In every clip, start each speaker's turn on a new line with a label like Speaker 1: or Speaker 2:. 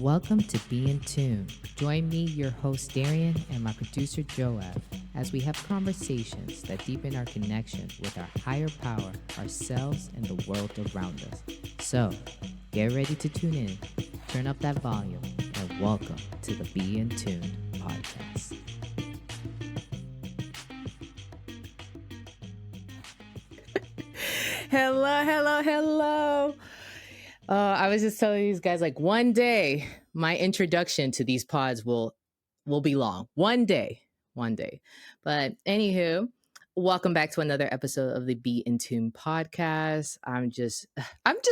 Speaker 1: Welcome to Be in Tune. Join me, your host Darien, and my producer Joab, as we have conversations that deepen our connection with our higher power, ourselves, and the world around us. So, get ready to tune in, turn up that volume, and welcome to the Be in Tune podcast. Hello. I was just telling these guys, like, one day my introduction to these pods will be long. One day. But anywho, welcome back to another episode of the Be in Tune podcast. I'm just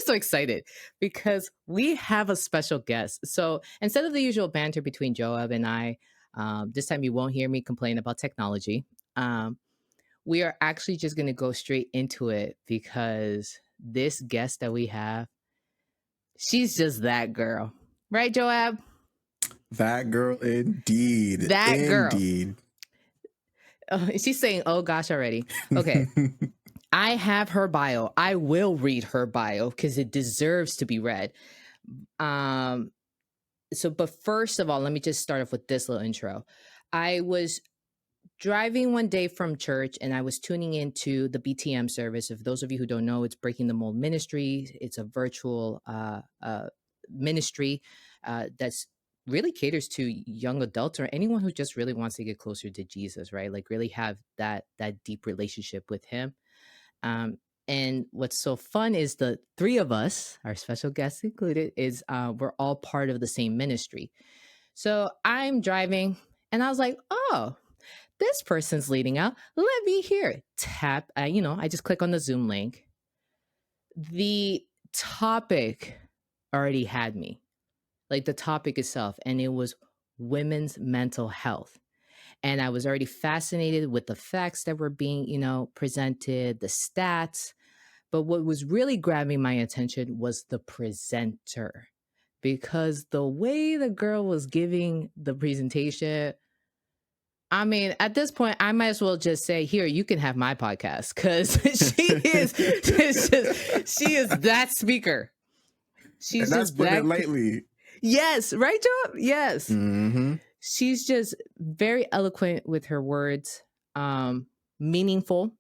Speaker 1: so excited because we have a special guest. So instead of the usual banter between Joab and I, this time you won't hear me complain about technology. We are actually just going to go straight into it because this guest that we have, she's just that girl. Right, Joab?
Speaker 2: That girl, indeed.
Speaker 1: Girl. Oh, she's saying, oh gosh, already. Okay. I have her bio. I will read her bio because it deserves to be read. But first of all, let me just start off with this little intro. I was driving one day from church and I was tuning into the BTM service. If those of you who don't know, it's Breaking the Mold Ministry. It's a virtual ministry that's really caters to young adults or anyone who just really wants to get closer to Jesus, right? Like really have that deep relationship with him. And what's so fun is the three of us, our special guests included, is we're all part of the same ministry. So I'm driving and I was like, oh, this person's leading out. Let me hear it. Tap, I just click on the Zoom link. The topic already had me, like the topic itself, and it was women's mental health. And I was already fascinated with the facts that were being, presented, the stats. But what was really grabbing my attention was the presenter, because the way the girl was giving the presentation, I mean, at this point, I might as well just say, here, you can have my podcast, because she is that speaker. She's
Speaker 2: and that's
Speaker 1: just
Speaker 2: putting
Speaker 1: that
Speaker 2: it lightly.
Speaker 1: Yes, right, Joe? Yes.
Speaker 2: Mm-hmm.
Speaker 1: She's just very eloquent with her words, meaningful.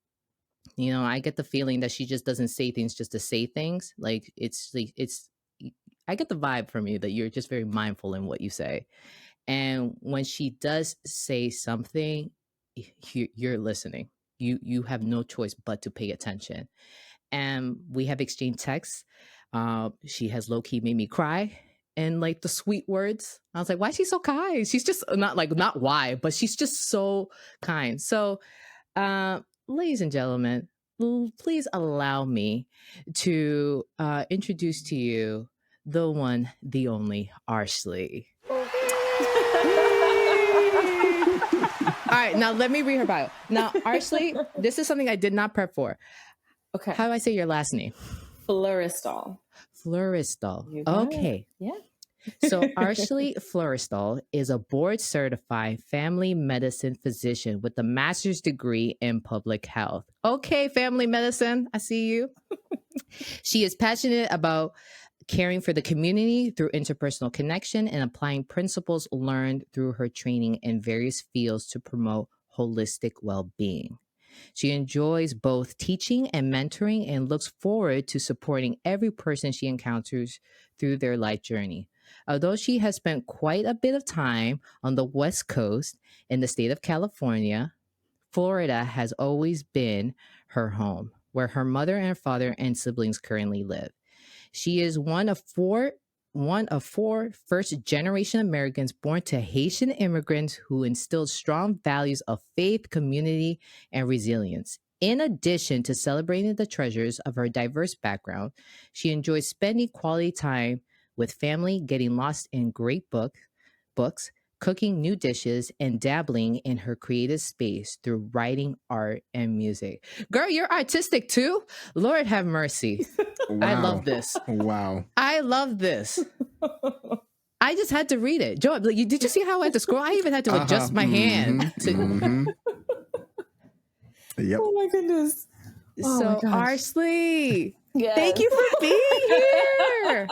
Speaker 1: I get the feeling that she just doesn't say things just to say things. Like I get the vibe from you that you're just very mindful in what you say. And when she does say something, you're listening. You have no choice but to pay attention. And we have exchanged texts. She has low-key made me cry. And like the sweet words, I was like, why is she so kind? She's just not why, but she's just so kind. So, ladies and gentlemen, please allow me to introduce to you the one, the only Arshley. All right, now let me read her bio. Now, Arshely, this is something I did not prep for.
Speaker 3: Okay.
Speaker 1: How do I say your last name?
Speaker 3: Fluristal.
Speaker 1: Okay.
Speaker 3: Yeah.
Speaker 1: So Arshely Fleuristal is a board-certified family medicine physician with a master's degree in public health. Okay, family medicine, I see you. She is passionate about caring for the community through interpersonal connection and applying principles learned through her training in various fields to promote holistic well-being. She enjoys both teaching and mentoring and looks forward to supporting every person she encounters through their life journey. Although she has spent quite a bit of time on the West Coast in the state of California, Florida has always been her home, where her mother and father and siblings currently live. She is one of four first-generation Americans born to Haitian immigrants who instilled strong values of faith, community, and resilience. In addition to celebrating the treasures of her diverse background, she enjoys spending quality time with family, getting lost in great books, cooking new dishes, and dabbling in her creative space through writing, art, and music. Girl, you're artistic too? Lord have mercy.
Speaker 2: Wow.
Speaker 1: I love this.
Speaker 2: Wow.
Speaker 1: I love this. I just had to read it. Joe, did you see how I had to scroll? I even had to adjust my hand.
Speaker 2: Yep.
Speaker 3: Oh my goodness.
Speaker 1: So, Arshley,
Speaker 3: Yes.
Speaker 1: thank you for being here.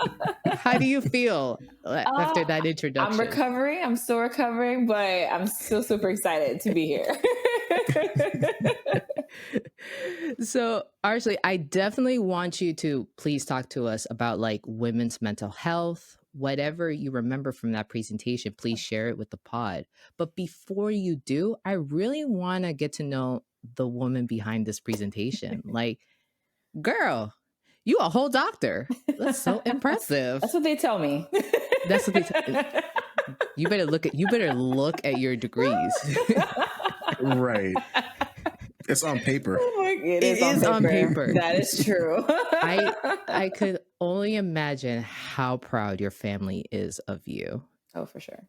Speaker 1: How How do you feel after that
Speaker 3: I'm
Speaker 1: introduction?
Speaker 3: recovering. I'm still recovering, but I'm still super excited to be here.
Speaker 1: So, Arshely, I definitely want you to please talk to us about like women's mental health. Whatever you remember from that presentation, please share it with the pod. But before you do, I really want to get to know the woman behind this presentation. Like, girl, you a whole doctor. That's so impressive.
Speaker 3: That's what they tell me.
Speaker 1: That's what you better look at your degrees.
Speaker 2: Right. It's on paper.
Speaker 3: It
Speaker 1: is on paper.
Speaker 3: That is true.
Speaker 1: I could only imagine how proud your family is of you.
Speaker 3: Oh, for sure.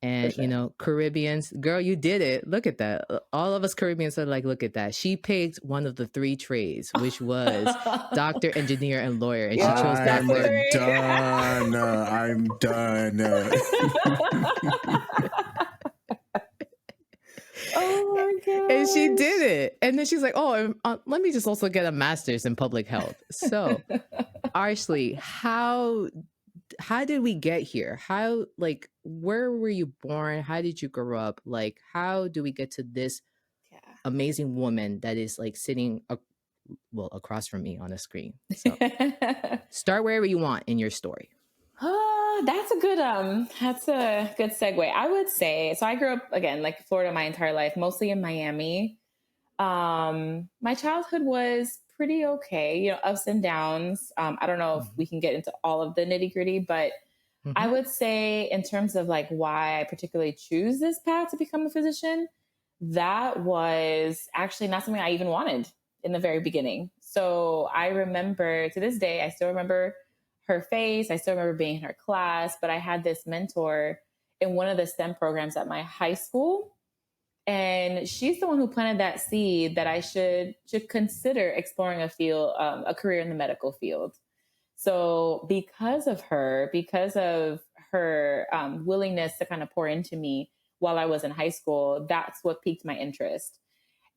Speaker 1: And, you know, Caribbeans, girl, you did it. Look at that. All of us Caribbeans are like, look at that. She picked one of the 3 trades, which was doctor, engineer, and lawyer. And she chose
Speaker 2: I'm
Speaker 1: doctor.
Speaker 2: done. I'm done.
Speaker 3: Oh my god!
Speaker 1: And she did it. And then she's like, oh, let me just also get a master's in public health. So, Arshley, how did we get here? How, like, where were you born? How did you grow up? Like, how do we get to this amazing woman that is like sitting across from me on a screen? So start wherever you want in your story.
Speaker 3: That's a good segue. I would say, so I grew up again, like Florida my entire life, mostly in Miami. My childhood was pretty okay, you know, ups and downs. I don't know if we can get into all of the nitty gritty, but I would say in terms of like why I particularly choose this path to become a physician, that was actually not something I even wanted in the very beginning. So I remember to this day, I still remember her face. I still remember being in her class, but I had this mentor in one of the STEM programs at my high school. And she's the one who planted that seed that I should consider exploring a career in the medical field. So because of her willingness to kind of pour into me while I was in high school, that's what piqued my interest.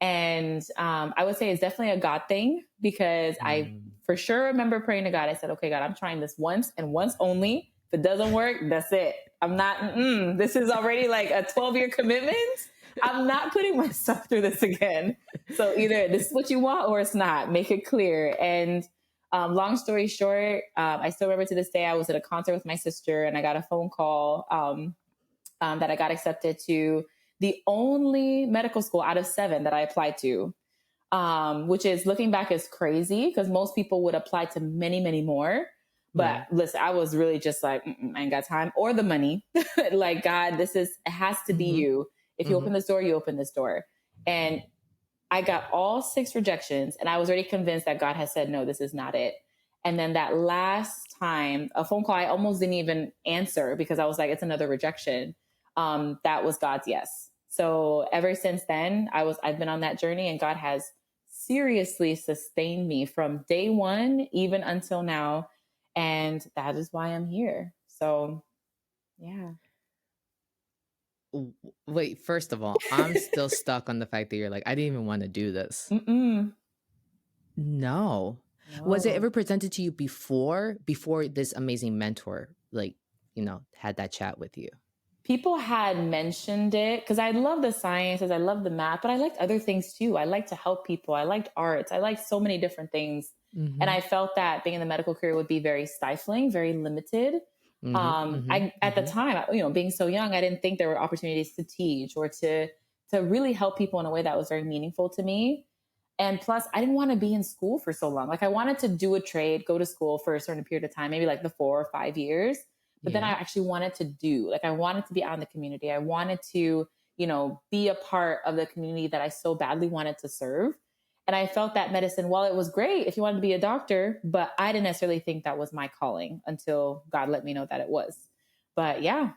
Speaker 3: And I would say it's definitely a God thing, because I for sure remember praying to God. I said, okay, God, I'm trying this once and once only. If it doesn't work, that's it. I'm not, this is already like a 12-year commitment. I'm not putting myself through this again. So either this is what you want or it's not. Make it clear. And long story short, I still remember to this day, I was at a concert with my sister and I got a phone call that I got accepted to the only medical school out of 7 that I applied to, which is, looking back, is crazy because most people would apply to many, many more. But listen, I was really just like, I ain't got time or the money. Like, God, it has to be you. If you open this door, you open this door. And I got all 6 rejections and I was already convinced that God had said, no, this is not it. And then that last time, a phone call, I almost didn't even answer because I was like, it's another rejection. That was God's yes. So ever since then, I've been on that journey, and God has seriously sustained me from day one, even until now. And that is why I'm here. So, yeah.
Speaker 1: Wait, first of all, I'm still stuck on the fact that you're like, I didn't even want to do this. No. Was it ever presented to you before this amazing mentor, like, you know, had that chat with you?
Speaker 3: People had mentioned it because I love the sciences, I love the math, but I liked other things too. I like to help people. I liked arts. I liked so many different things. And I felt that being in the medical career would be very stifling, very limited. At the time, you know, being so young, I didn't think there were opportunities to teach or to really help people in a way that was very meaningful to me. And plus, I didn't want to be in school for so long. Like, I wanted to do a trade, go to school for a certain period of time, maybe like the 4 or 5 years. But then I actually wanted I wanted to be out in the community. I wanted to, you know, be a part of the community that I so badly wanted to serve. And I felt that medicine, while it was great if you wanted to be a doctor, but I didn't necessarily think that was my calling until God let me know that it was. But yeah.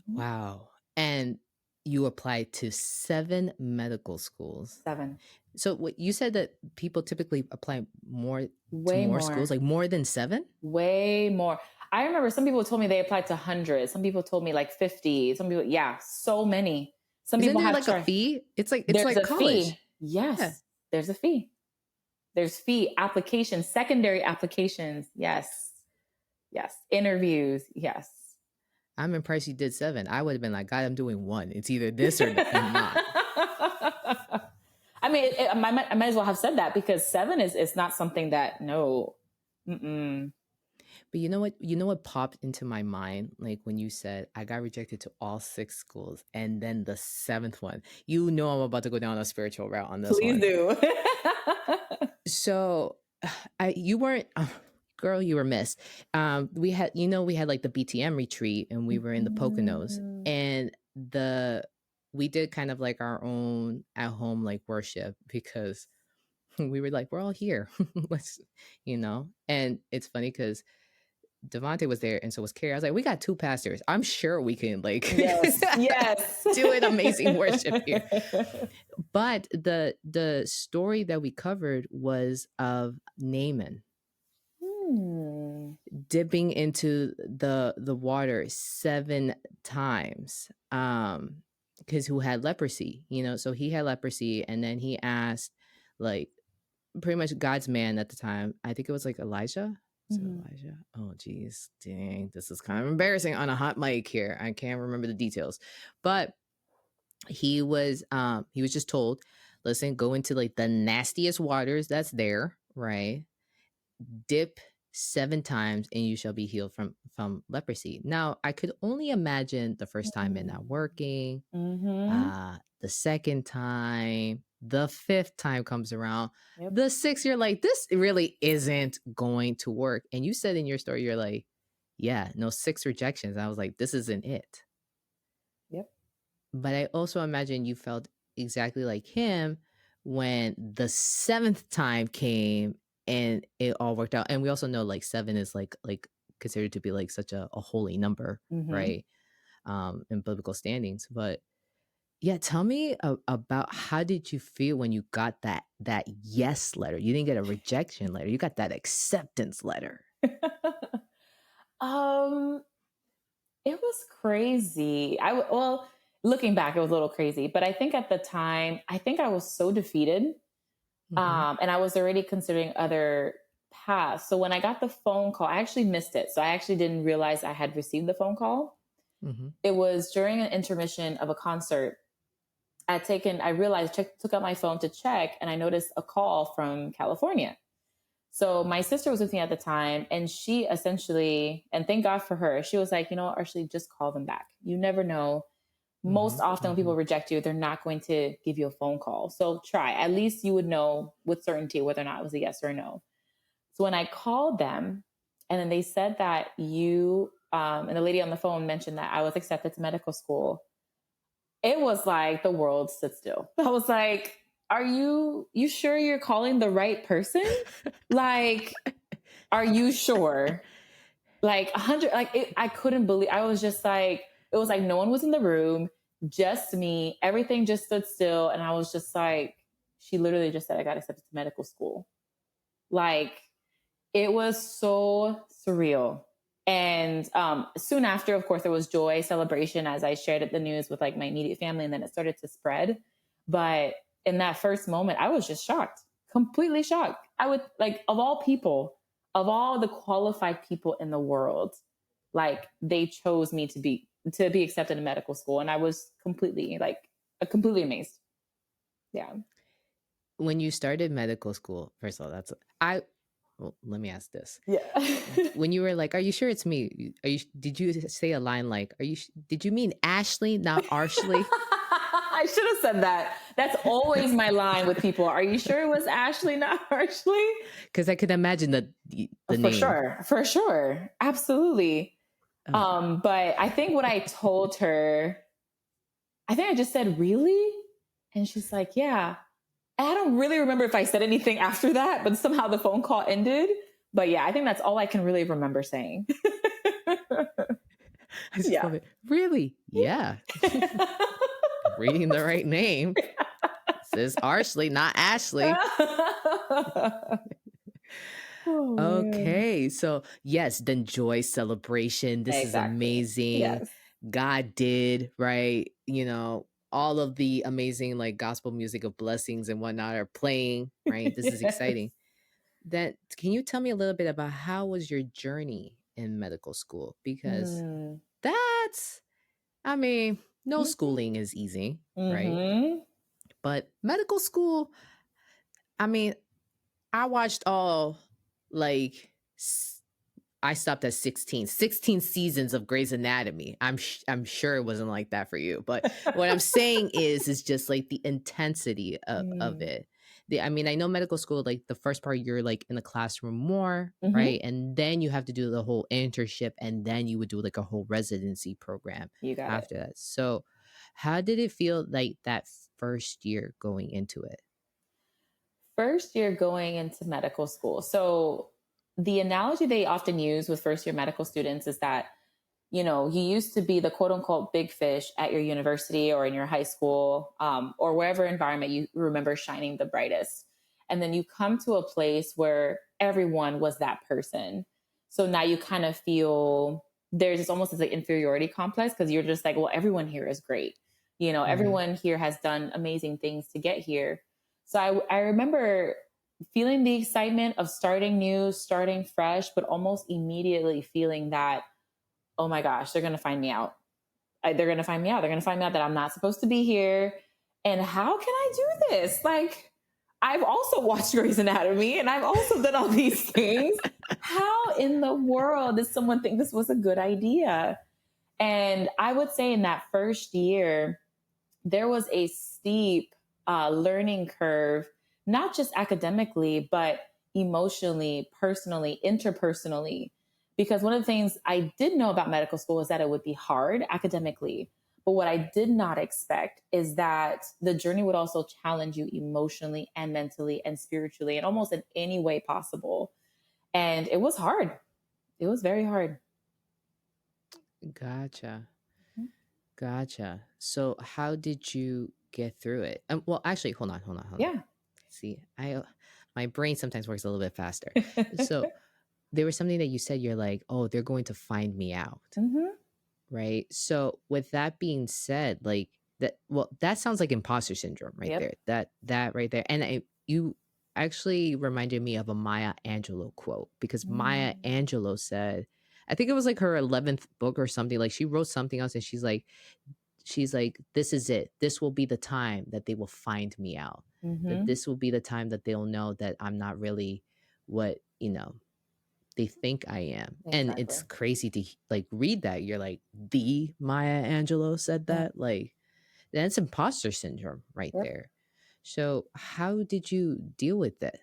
Speaker 1: Wow. And you applied to 7 medical schools.
Speaker 3: 7.
Speaker 1: So what you said that people typically apply
Speaker 3: Way
Speaker 1: to more schools, like more than 7?
Speaker 3: Way more. I remember some people told me they applied to 100. Some people told me like 50. Some people, so many. Some
Speaker 1: Isn't
Speaker 3: people
Speaker 1: there
Speaker 3: have
Speaker 1: like a fee? It's like college.
Speaker 3: Fee. Yes, there's a fee. There's fee applications, secondary applications. Yes. Yes. Interviews. Yes.
Speaker 1: I'm impressed you did 7. I would have been like, God, I'm doing 1. It's either this or not.
Speaker 3: I mean, I might as well have said that, because 7 is not something that, no. Mm-mm.
Speaker 1: But you know what? You know what popped into my mind, like when you said I got rejected to all 6 schools, and then the 7th one. You know, I'm about to go down a spiritual route on this
Speaker 3: Please
Speaker 1: one.
Speaker 3: do.
Speaker 1: So, you weren't, girl, you were missed. We had, we had like the BTM retreat, and we were in the Poconos, and we did kind of like our own at home like worship, because we were like, we're all here, let's, and it's funny because Devontae was there, and so was Carrie. I was like, we got 2 pastors. I'm sure we can like
Speaker 3: yes
Speaker 1: do an amazing worship here. But the story that we covered was of Naaman dipping into the water 7 times, because who had leprosy, so he had leprosy, and then he asked, like, pretty much God's man at the time. I think it was like Elijah. So Elijah. Oh, geez. Dang. This is kind of embarrassing on a hot mic here. I can't remember the details. But he was just told, listen, go into like the nastiest waters that's there, right? Dip 7 times and you shall be healed from leprosy. Now, I could only imagine the first time it not working, the second time, the 5th time comes around, the 6th, you're like, this really isn't going to work. And you said in your story, you're like, yeah, no, 6 rejections. I was like, this isn't it.
Speaker 3: Yep.
Speaker 1: But I also imagine you felt exactly like him when the 7th time came and it all worked out. And we also know like 7 is like considered to be like such a holy number, right? In biblical standings. But yeah, tell me about, how did you feel when you got that yes letter? You didn't get a rejection letter. You got that acceptance letter.
Speaker 3: It was crazy. Well, looking back, it was a little crazy, but I think at the time, I think I was so defeated. And I was already considering other paths. So when I got the phone call, I actually missed it. So I actually didn't realize I had received the phone call. It was during an intermission of a concert. I realized, took out my phone to check, and I noticed a call from California. So my sister was with me at the time, and she essentially, and thank God for her, she was like, Arshely, just call them back. You never know. Most often when people reject you, they're not going to give you a phone call. So try. At least you would know with certainty whether or not it was a yes or a no. So when I called them, and then they said that and the lady on the phone mentioned that I was accepted to medical school, it was like the world stood still. I was like, are you sure you're calling the right person? Like, are you sure? Like 100, I couldn't believe, I was just like, it was like no one was in the room, just me. Everything just stood still. And I was just like, she literally just said I got accepted to medical school. Like, it was so surreal. And soon after, of course, there was joy, celebration, as I shared the news with like my immediate family, and then it started to spread. But in that first moment, I was just shocked, completely shocked. I would, like, of all people, of all the qualified people in the world, like, they chose me to be accepted in medical school, and I was completely amazed. Yeah.
Speaker 1: When you started medical school, first of all, well, let me ask this.
Speaker 3: Yeah.
Speaker 1: When you were like, are you sure it's me? Did you say a line like, did you mean Ashley, not Arshley?
Speaker 3: I should have said that. That's always my line with people. Are you sure it was Ashley, not Arshley?
Speaker 1: Because I could imagine the name.
Speaker 3: For sure. Absolutely. But I think what I told her, I think I just said, really? And she's like, yeah. I don't really remember if I said anything after that, but somehow the phone call ended. But yeah, I think that's all I can really remember saying.
Speaker 1: I just love it. Really? Yeah. Reading the right name. It says Arshley, not Ashley. Okay. So yes, then joy, celebration. This is amazing.
Speaker 3: Yes.
Speaker 1: God did, right? All of the amazing like gospel music of blessings and whatnot are playing, right? This is exciting. Then can you tell me a little bit about how was your journey in medical school? Because
Speaker 3: Mm.
Speaker 1: that's, I mean, no
Speaker 3: Mhm.
Speaker 1: schooling is easy, right?
Speaker 3: Mhm.
Speaker 1: But medical school, I mean, I watched all like I stopped at 16 seasons of Grey's Anatomy. I'm sure it wasn't like that for you, but what I'm saying is just like the intensity of
Speaker 3: Mm.
Speaker 1: it. I mean, I know medical school, like the first part you're like in the classroom more,
Speaker 3: Mhm.
Speaker 1: right? And then you have to do the whole internship, and then you would do like a whole residency program
Speaker 3: You got it.
Speaker 1: after that. So, how did it feel like that first year going into it?
Speaker 3: First year going into medical school. So the analogy they often use with first year medical students is that, you used to be the quote unquote big fish at your university or in your high school, or wherever environment you remember shining the brightest. And then you come to a place where everyone was that person. So now you kind of feel there's just almost this inferiority complex because you're just like, well, everyone here is great.
Speaker 1: Hmm.
Speaker 3: Everyone here has done amazing things to get here. So I remember feeling the excitement of starting new, starting fresh, but almost immediately feeling that, oh my gosh, they're going to find me out. They're going to find me out. They're going to find me out that I'm not supposed to be here. And how can I do this? Like, I've also watched Grey's Anatomy and I've also done all these things. How in the world does someone think this was a good idea? And I would say in that first year, there was a steep learning curve, not just academically, but emotionally, personally, interpersonally. Because one of the things I did know about medical school is that it would be hard academically. But what I did not expect is that the journey would also challenge you emotionally and mentally and spiritually and almost in any way possible. And it was hard. It was very hard.
Speaker 1: Gotcha. Gotcha. So how did you get through it? Well, actually, hold on.
Speaker 3: Yeah.
Speaker 1: See, my brain sometimes works a little bit faster. So there was something that you said. You're like, oh, they're going to find me out,
Speaker 3: Hmm.
Speaker 1: right? So with that being said, like that, well, that sounds like imposter syndrome right
Speaker 3: Yep.
Speaker 1: there. That right there, and you actually reminded me of a Maya Angelou quote because Maya
Speaker 3: Mm.
Speaker 1: Angelou said, I think it was like her 11th book or something. Like she wrote something else, and she's like, this is it. This will be the time that they will find me out. That
Speaker 3: Hmm.
Speaker 1: this will be the time that they'll know that I'm not really what, they think I am. And it's
Speaker 3: Exactly.
Speaker 1: crazy to like read that. You're like, the Maya Angelou said
Speaker 3: Yeah.
Speaker 1: that? Like, that's imposter syndrome right
Speaker 3: Yep.
Speaker 1: there. So how did you deal with that?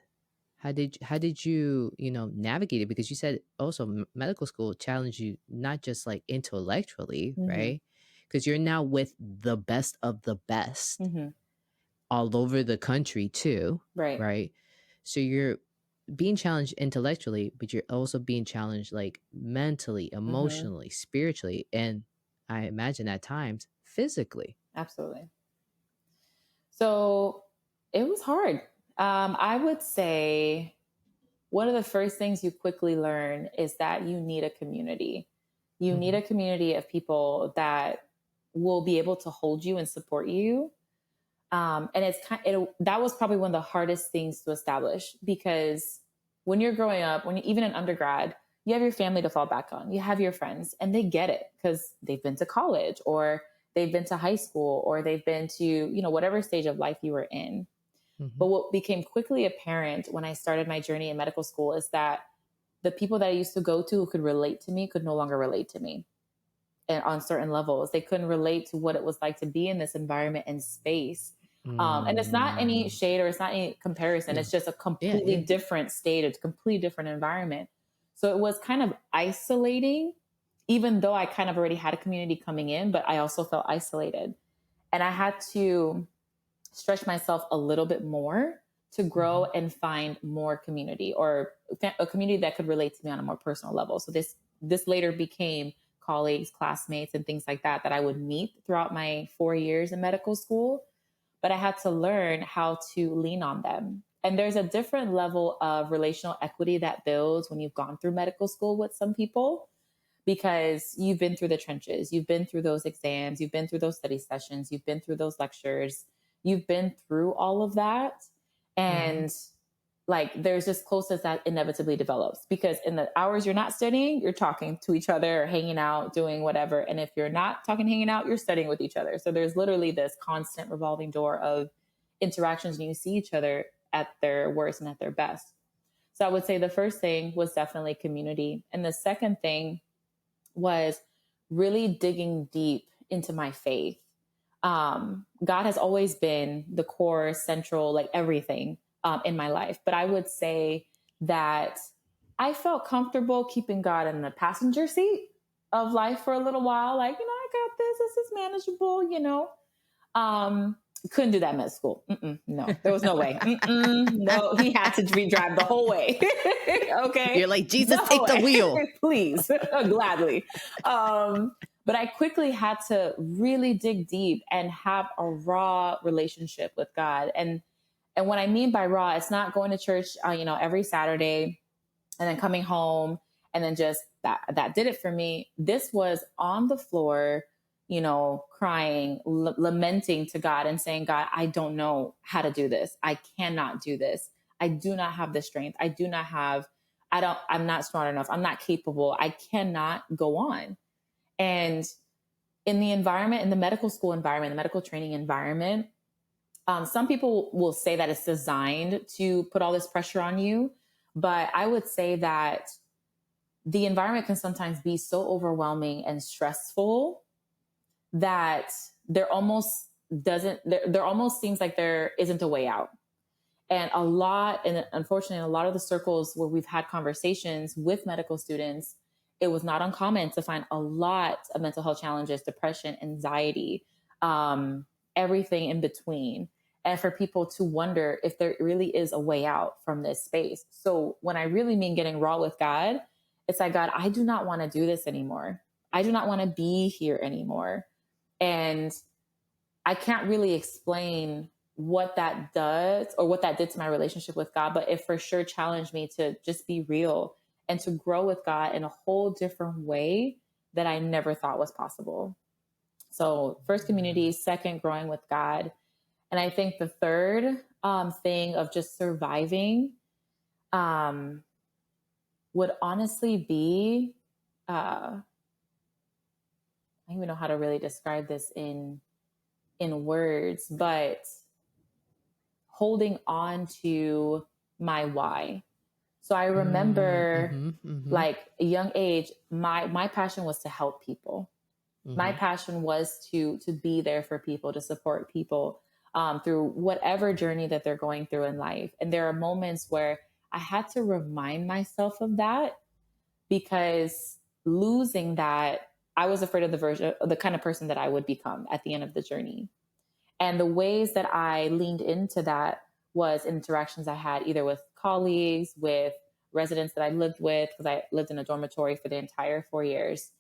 Speaker 1: How did you navigate it? Because you said also medical school challenged you not just like intellectually,
Speaker 3: Hmm.
Speaker 1: right? Because you're now with the best of the best
Speaker 3: Hmm.
Speaker 1: all over the country too,
Speaker 3: Right.
Speaker 1: right? So you're being challenged intellectually, but you're also being challenged like mentally,
Speaker 3: Hmm.
Speaker 1: emotionally, spiritually, and I imagine at times physically.
Speaker 3: Absolutely. So it was hard. I would say one of the first things you quickly learn is that you need a community. You need
Speaker 1: Hmm.
Speaker 3: a community of people that will be able to hold you and support you. And that was probably one of the hardest things to establish because when you're growing up, even in undergrad, you have your family to fall back on. You have your friends, and they get it because they've been to college or they've been to high school or they've been to whatever stage of life you were in.
Speaker 1: Hmm.
Speaker 3: But what became quickly apparent when I started my journey in medical school is that the people that I used to go to who could relate to me could no longer relate to me. And on certain levels, they couldn't relate to what it was like to be in this environment and space. And it's not any
Speaker 1: Mm.
Speaker 3: shade or it's not any comparison.
Speaker 1: No.
Speaker 3: It's just a
Speaker 1: Yeah,
Speaker 3: completely
Speaker 1: yeah.
Speaker 3: different state, a completely different environment. So it was kind of isolating, even though I kind of already had a community coming in, but I also felt isolated. And I had to stretch myself a little bit more to grow
Speaker 1: Hmm.
Speaker 3: and find more community or a community that could relate to me on a more personal level. So this later became colleagues, classmates, and things like that I would meet throughout my 4 years in medical school. But I had to learn how to lean on them. And there's a different level of relational equity that builds when you've gone through medical school with some people because you've been through the trenches, you've been through those exams, you've been through those study sessions, you've been through those lectures, you've been through all of that.
Speaker 1: Hmm.
Speaker 3: And like there's this closeness that inevitably develops, because in the hours you're not studying, you're talking to each other or hanging out, doing whatever. And if you're not talking, hanging out, you're studying with each other. So there's literally this constant revolving door of interactions, and you see each other at their worst and at their best. So I would say the first thing was definitely community. And the second thing was really digging deep into my faith. God has always been the core, central, like everything in my life. But I would say that I felt comfortable keeping God in the passenger seat of life for a little while. Like, I got this. This is manageable, Couldn't do that in med school. No, there was no way. No, he had to drive the whole way. Okay.
Speaker 1: You're like, Jesus, take the wheel.
Speaker 3: Please, gladly. But I quickly had to really dig deep and have a raw relationship with God. And what I mean by raw, it's not going to church, every Saturday and then coming home and then just that did it for me. This was on the floor, crying, lamenting to God and saying, God, I don't know how to do this. I cannot do this. I do not have the strength. I'm not smart enough. I'm not capable. I cannot go on. And in the environment, in the medical school environment, the medical training environment, some people will say that it's designed to put all this pressure on you. But I would say that the environment can sometimes be so overwhelming and stressful that there almost seems like there isn't a way out. And unfortunately, in a lot of the circles where we've had conversations with medical students, it was not uncommon to find a lot of mental health challenges, depression, anxiety, everything in between. And for people to wonder if there really is a way out from this space. So when I really mean getting raw with God, it's like, God, I do not want to do this anymore. I do not want to be here anymore. And I can't really explain what that does or what that did to my relationship with God, but it for sure challenged me to just be real and to grow with God in a whole different way that I never thought was possible. So first, community; second, growing with God. And I think the third thing of just surviving would honestly be, I don't even know how to really describe this in words, but holding on to my why. So I remember like a young age, my passion was to help people. My passion was to be there for people, to support people through whatever journey that they're going through in life. And there are moments where I had to remind myself of that, because losing that, I was afraid of the kind of person that I would become at the end of the journey. And the ways that I leaned into that was interactions I had either with colleagues, with residents that I lived with, because I lived in a dormitory for the entire 4 years,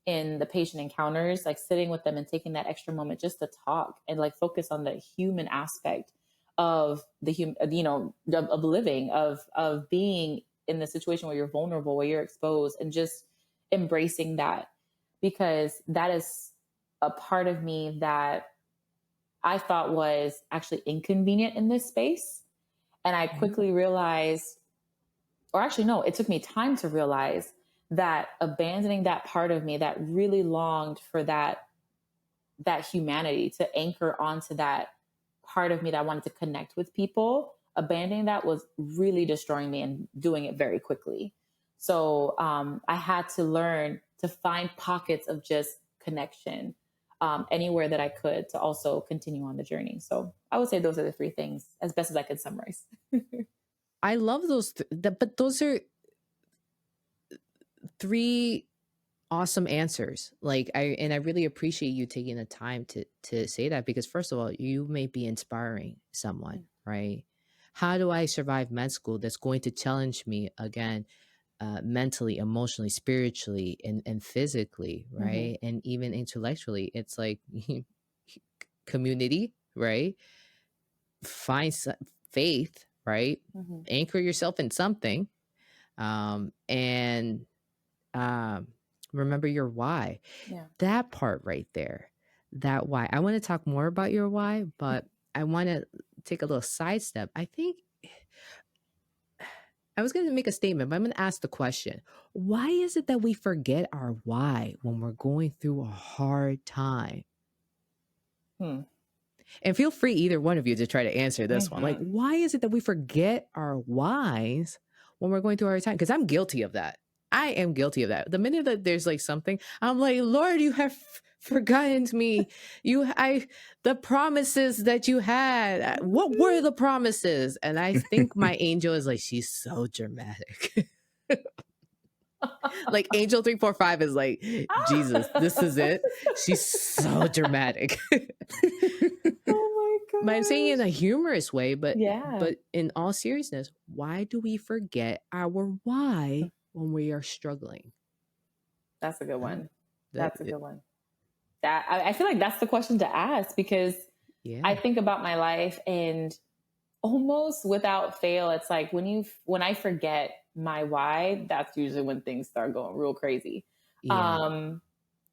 Speaker 3: in the patient encounters, like sitting with them and taking that extra moment just to talk and like focus on the human aspect of of living, of being in the situation where you're vulnerable, where you're exposed, and just embracing that, because that is a part of me that I thought was actually inconvenient in this space. And I quickly realized, or actually, no, it took me time to realize that abandoning that part of me that really longed for that humanity, to anchor onto that part of me that wanted to connect with people, abandoning that was really destroying me and doing it very quickly. So I had to learn to find pockets of just connection anywhere that I could to also continue on the journey. So I would say those are the three things as best as I could summarize.
Speaker 1: I love those, but those are three awesome answers. Like I really appreciate you taking the time to say that, because first of all, you may be inspiring someone, right? How do I survive med school that's going to challenge me again, mentally, emotionally, spiritually, and physically, right? And even intellectually? It's like community, right? Find faith, right? Anchor yourself in something, and remember your why.
Speaker 3: Yeah.
Speaker 1: That part right there, that why. I want to talk more about your why, but I want to take a little sidestep. I think I was going to make a statement, but I'm going to ask the question. Why is it that we forget our why when we're going through a hard time?
Speaker 3: Hmm.
Speaker 1: And feel free, either one of you, to try to answer this one. Like,
Speaker 3: Mhm.
Speaker 1: why is it that we forget our whys when we're going through a hard time? Because I'm guilty of that. I am guilty of that. The minute that there's like something, I'm like, Lord, you have forgotten me. The promises that you had. What were the promises? And I think my angel is like, she's so dramatic. Like Angel 345 is like, Jesus, this is it. She's so dramatic.
Speaker 3: Oh my
Speaker 1: But I'm saying it in a
Speaker 3: gosh.
Speaker 1: humorous way,
Speaker 3: Yeah.
Speaker 1: but in all seriousness, why do we forget our why when we are struggling?
Speaker 3: That's a good
Speaker 1: Huh?
Speaker 3: one.
Speaker 1: That
Speaker 3: That's a good one. I feel like that's the question to ask, because I
Speaker 1: yeah.
Speaker 3: think about my life, and almost without fail, it's like when I forget my why, that's usually when things start going real crazy.
Speaker 1: Yeah.
Speaker 3: Um,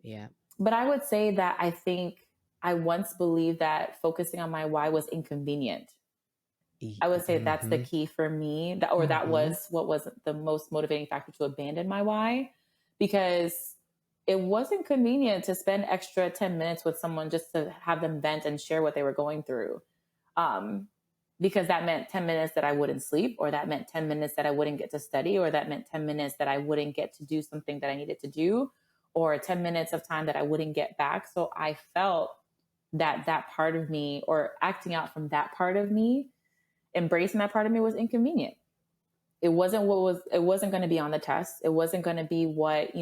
Speaker 1: Yeah.
Speaker 3: but I would say that I think I once believed that focusing on my why was inconvenient. I would say that's the
Speaker 1: Mm-hmm.
Speaker 3: key for me, that
Speaker 1: Mm-hmm.
Speaker 3: was what was the most motivating factor to abandon my why, because it wasn't convenient to spend extra 10 minutes with someone just to have them vent and share what they were going through. Um, because that meant 10 minutes that I wouldn't sleep, or that meant 10 minutes that I wouldn't get to study, or that meant 10 minutes that I wouldn't get to do something that I needed to do, or 10 minutes of time that I wouldn't get back. So I felt that that part of me, or acting out from that part of me, embracing that part of me, was inconvenient. It wasn't going to be on the test. It wasn't going to be what,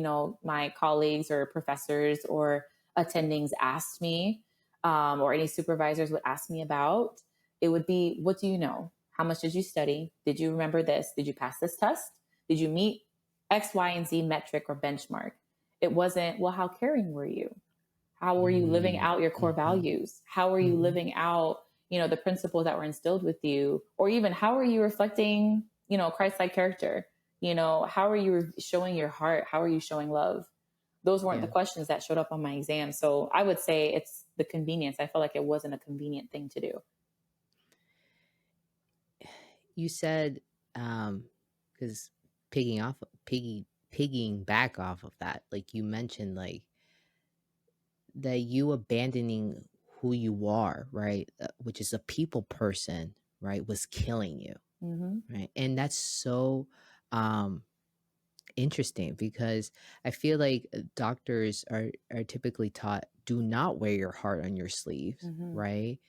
Speaker 3: my colleagues or professors or attendings asked me, or any supervisors would ask me about. It would be, what do you know? How much did you study? Did you remember this? Did you pass this test? Did you meet X, Y, and Z metric or benchmark? It wasn't, well, how caring were you? How were you living out your core
Speaker 1: Mm-hmm.
Speaker 3: values? How were you
Speaker 1: Mm-hmm.
Speaker 3: living out, the principles that were instilled with you? Or even, how are you reflecting, Christ-like character? How are you showing your heart? How are you showing love? Those weren't the
Speaker 1: Yeah.
Speaker 3: questions that showed up on my exam. So I would say it's the convenience. I felt like it wasn't a convenient thing to do.
Speaker 1: You said, because pigging back off of that, like you mentioned, like that you abandoning who you are, right? Which is a people person, right? Was killing you,
Speaker 3: Mm-hmm.
Speaker 1: right? And that's so um interesting, because I feel like doctors are typically taught, do not wear your heart on your sleeves,
Speaker 3: Mm-hmm.
Speaker 1: right?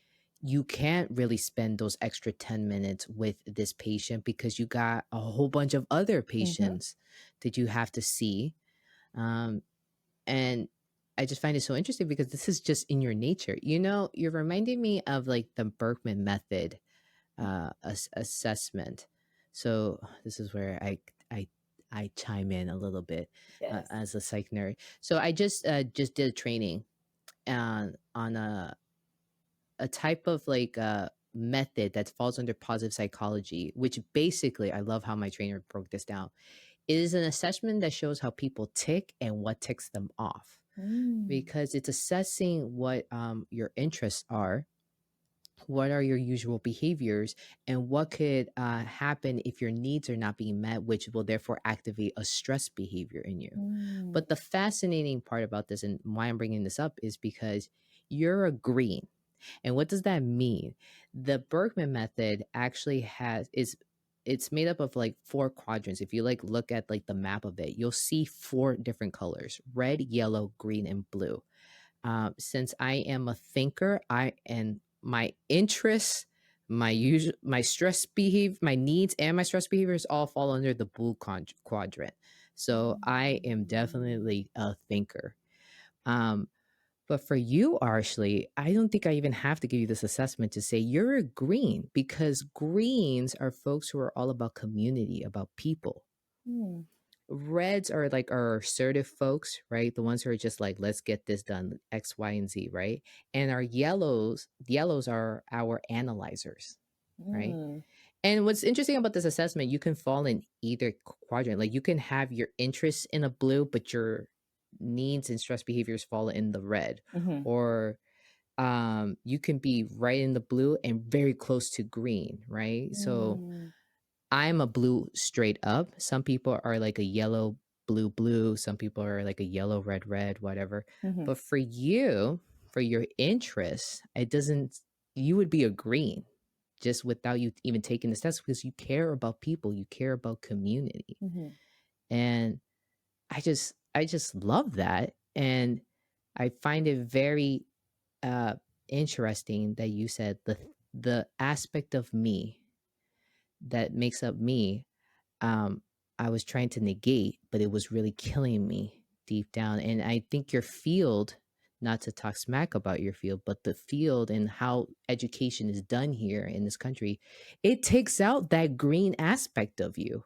Speaker 1: You can't really spend those extra 10 minutes with this patient because you got a whole bunch of other
Speaker 3: Mm-hmm.
Speaker 1: patients that you have to see. Um, and I just find it so interesting because this is just in your nature. You're reminding me of like the Berkman method assessment. So this is where I chime in a little bit
Speaker 3: Yes.
Speaker 1: as a psych nerd. So I just did a training on a type of like method that falls under positive psychology, which basically, I love how my trainer broke this down. It is an assessment that shows how people tick and what ticks them off,
Speaker 3: Mm.
Speaker 1: because it's assessing what your interests are, what are your usual behaviors, and what could happen if your needs are not being met, which will therefore activate a stress behavior in you.
Speaker 3: Mm.
Speaker 1: But the fascinating part about this, and why I'm bringing this up, is because you're a green. And what does that mean? The Bergman method actually it's made up of like four quadrants. If you like look at like the map of it, you'll see four different colors: red, yellow, green, and blue. Since I am a thinker, I and my interests, my stress behavior, my needs, and my stress behaviors all fall under the blue quadrant. So I am definitely a thinker. Um, but for you, Arshley, I don't think I even have to give you this assessment to say you're a green, because greens are folks who are all about community, about people.
Speaker 3: Mm.
Speaker 1: Reds are like our assertive folks, right? The ones who are just like, let's get this done, X, Y, and Z, right? And our yellows are our analyzers, right?
Speaker 3: Mm.
Speaker 1: And what's interesting about this assessment, you can fall in either quadrant. Like you can have your interests in a blue, but your needs and stress behaviors fall in the red.
Speaker 3: Mm-hmm.
Speaker 1: Or you can be right in the blue and very close to green, right? So
Speaker 3: Mm,
Speaker 1: I'm a blue straight up. Some people are like a yellow, blue, blue. Some people are like a yellow, red, red, whatever.
Speaker 3: mhm,
Speaker 1: But for you, for your interests, it doesn't, you would be a green just without you even taking the steps because you care about people, you care about community.
Speaker 3: mhm.
Speaker 1: And I just love that. And I find it very uh interesting that you said the aspect of me that makes up me, um, I was trying to negate, but it was really killing me deep down. And I think your field, not to talk smack about your field, but the field and how education is done here in this country, it takes out that green aspect of you.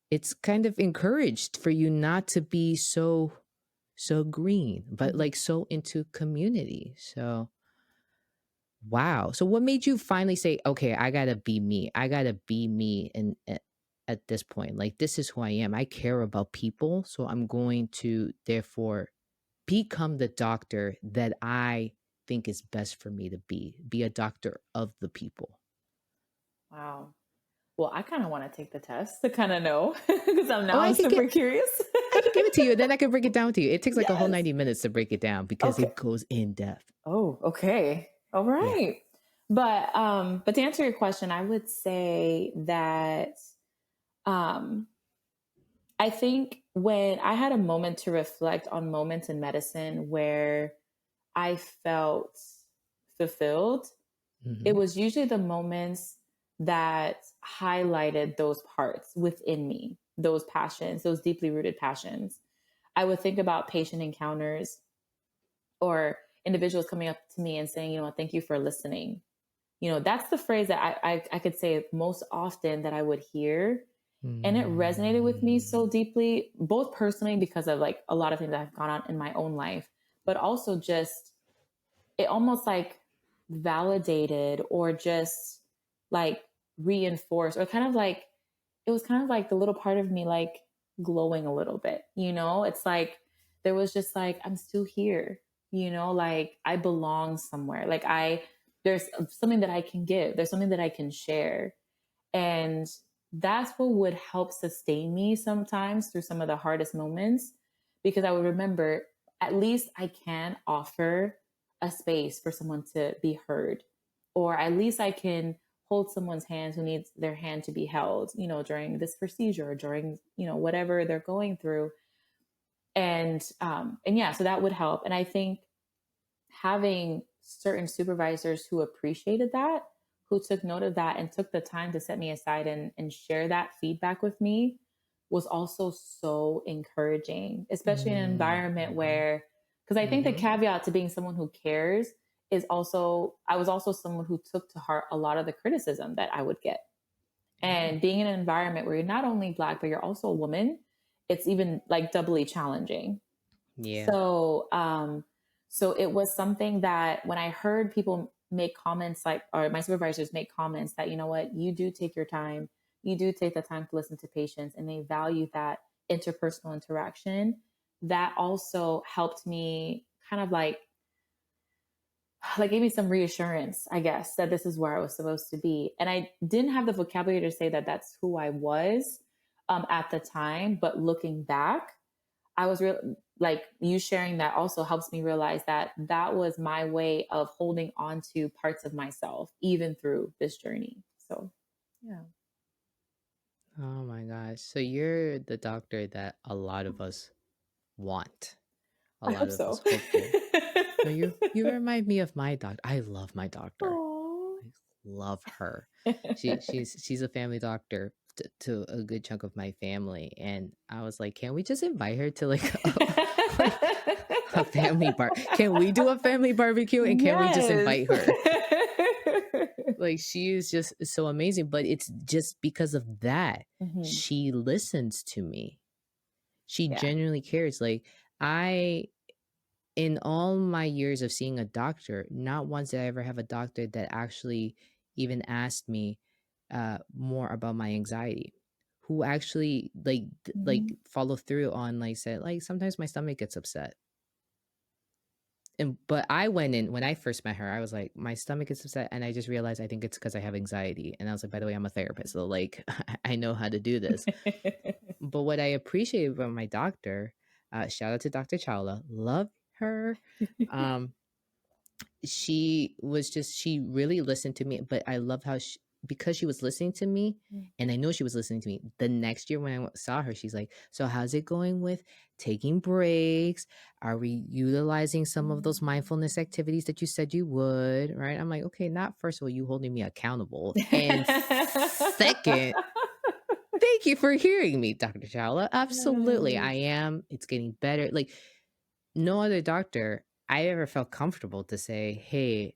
Speaker 1: It's kind of encouraged for you not to be so green, but
Speaker 3: Mhm.
Speaker 1: like so into community. So wow. So what made you finally say, "Okay, I gotta be me. I gotta be me," and at this point, like, "This is who I am. I care about people, so I'm going to therefore become the doctor that I think is best for me to be a doctor of the people."
Speaker 3: Wow. Well, I kind of want to take the test to kind of know because
Speaker 1: Oh,
Speaker 3: I'm super curious.
Speaker 1: I could give it to you, then I can break it down to you. It takes like a whole
Speaker 3: Yes.
Speaker 1: 90 minutes to break it down because
Speaker 3: Okay.
Speaker 1: it goes in depth.
Speaker 3: Oh, okay. All
Speaker 1: Yeah.
Speaker 3: right. But to answer your question, I would say that um I think when I had a moment to reflect on moments in medicine where I felt fulfilled, it
Speaker 1: Mhm.
Speaker 3: was usually the moments that highlighted those parts within me, those passions, those deeply rooted passions. I would think about patient encounters or individuals coming up to me and saying, thank you for listening. That's the phrase that I could say most often that I would hear. And it resonated with me so
Speaker 1: Mm.
Speaker 3: deeply, both personally because of like a lot of things that have gone on in my own life, but also just it almost like validated or just like reinforced or kind of like it was kind of like the little part of me like glowing a little bit, it's like there was just like I'm still here, like I belong somewhere, like I there's something that I can give, there's something that I can share. And that's what would help sustain me sometimes through some of the hardest moments, because I would remember at least I can offer a space for someone to be heard, or at least I can hold someone's hand who needs their hand to be held, during this procedure or during, whatever they're going through. And yeah, so that would help. And I think having certain supervisors who appreciated that, who took note of that and took the time to set me aside and share that feedback with me was also so encouraging, especially in an environment
Speaker 1: Mhm.
Speaker 3: where, because I think the
Speaker 1: Mhm.
Speaker 3: caveat to being someone who cares is also, I was also someone who took to heart a lot of the criticism that I would get.
Speaker 1: Yeah.
Speaker 3: And being in an environment where you're not only Black, but you're also a woman, it's even like doubly challenging.
Speaker 1: Yeah.
Speaker 3: So it was something that when I heard people make comments like, or my supervisors make comments that, you know what, you do take your time, you do take the time to listen to patients, and they value that interpersonal interaction. That also helped me kind of like gave me some reassurance, I guess, that this is where I was supposed to be. And I didn't have the vocabulary to say that that's who I was at the time, but looking back, I was like you sharing that also helps me realize that that was my way of holding on to parts of myself even through this journey. So, yeah,
Speaker 1: Oh my gosh. So you're the doctor that a lot of us want. A
Speaker 3: I
Speaker 1: lot
Speaker 3: hope
Speaker 1: of us
Speaker 3: so.
Speaker 1: hope for. No, you remind me of my doctor. I love my doctor.
Speaker 3: Aww.
Speaker 1: I love her. She's a family doctor to a good chunk of my family, and I was like, can we just invite her to like like a family bar? Can we do a family barbecue and can we just
Speaker 3: Yes.
Speaker 1: invite her? Like she is just so amazing, but it's just because of that
Speaker 3: Hmm.
Speaker 1: she listens to me. She
Speaker 3: Yeah.
Speaker 1: genuinely cares. Like I in all my years of seeing a doctor, not once did I ever have a doctor that actually even asked me more about my anxiety. Who actually like
Speaker 3: Hmm.
Speaker 1: follow through on like said like sometimes my stomach gets upset. but I went in when I first met her. I was like, my stomach is upset, and I just realized I think it's because I have anxiety. And I was like, by the way, I'm a therapist, so like I know how to do this. But what I appreciate about my doctor, shout out to Dr. Chawla, love her. Um, she really listened to me, but I love how because she was listening to me, and I know she was listening to me. The next year when I saw her, she's like, so how's it going with taking breaks? Are we utilizing some of those mindfulness activities that you said you would? Right? I'm like, okay, not first of all, you holding me accountable, and second, thank you for hearing me, Dr. Chawla. Absolutely, I am. It's getting better. Like no other doctor I ever felt comfortable to say, hey,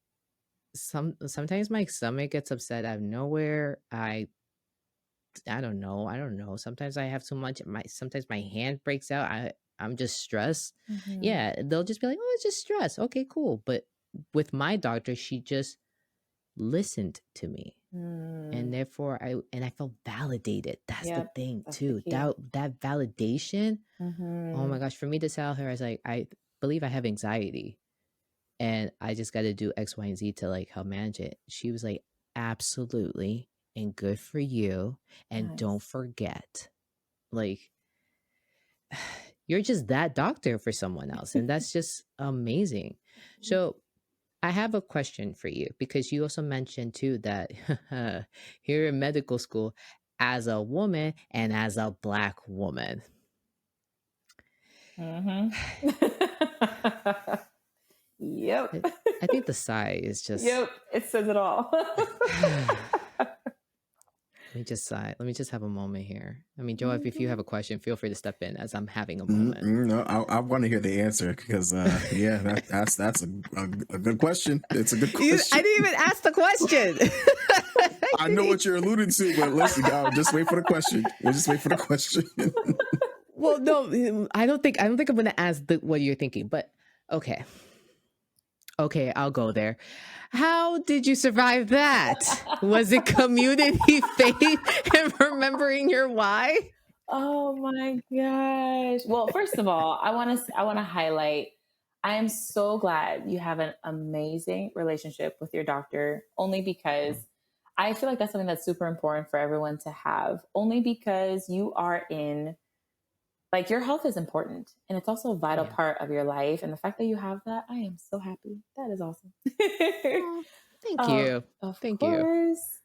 Speaker 1: sometimes my stomach gets upset out of nowhere. I don't know. Sometimes I have too much. Sometimes my hand breaks out. I'm just stressed. Yeah, they'll just be like, "Oh, it's just stress." Okay, cool. But with my doctor, she just listened to me. And therefore I felt validated. That's the
Speaker 3: Yep,
Speaker 1: thing
Speaker 3: that's the
Speaker 1: too.
Speaker 3: key.
Speaker 1: That validation. Oh my gosh, for me to tell her, I was like, I believe I have anxiety and I just got to do X, Y, and Z to like help manage it. She was like, absolutely. And good for you. And don't
Speaker 3: Nice.
Speaker 1: forget, like, you're just that doctor for someone else. And that's just amazing. So I have a question for you because you also mentioned too that here in medical school, as a woman and as a Black woman.
Speaker 3: Yep.
Speaker 1: I think the sigh is just.
Speaker 3: Yep. It says it all.
Speaker 1: Let me just sigh. Let me just have a moment here. I mean, Joab, if you have a question, feel free to step in as I'm having a moment.
Speaker 2: No, I want to hear the answer because, yeah, that's a good question. It's a good question.
Speaker 1: I didn't even ask the question.
Speaker 2: I know what you're alluding to, but listen, just wait for the question. We'll just wait for the question.
Speaker 1: Well, no, I don't think I'm going to ask what you're thinking, but okay. Okay, I'll go there. How did you survive that? Was it community faith and remembering your why?
Speaker 3: Oh my gosh. Well, first of all, I want to highlight I am so glad you have an amazing relationship with your doctor only because I feel like that's something that's super important for everyone to have only because you are in like your health is important and it's also a vital part of your life and the fact that you have that I am so happy. That is awesome.
Speaker 1: Oh, thank you.
Speaker 3: Of
Speaker 1: Thank
Speaker 3: course.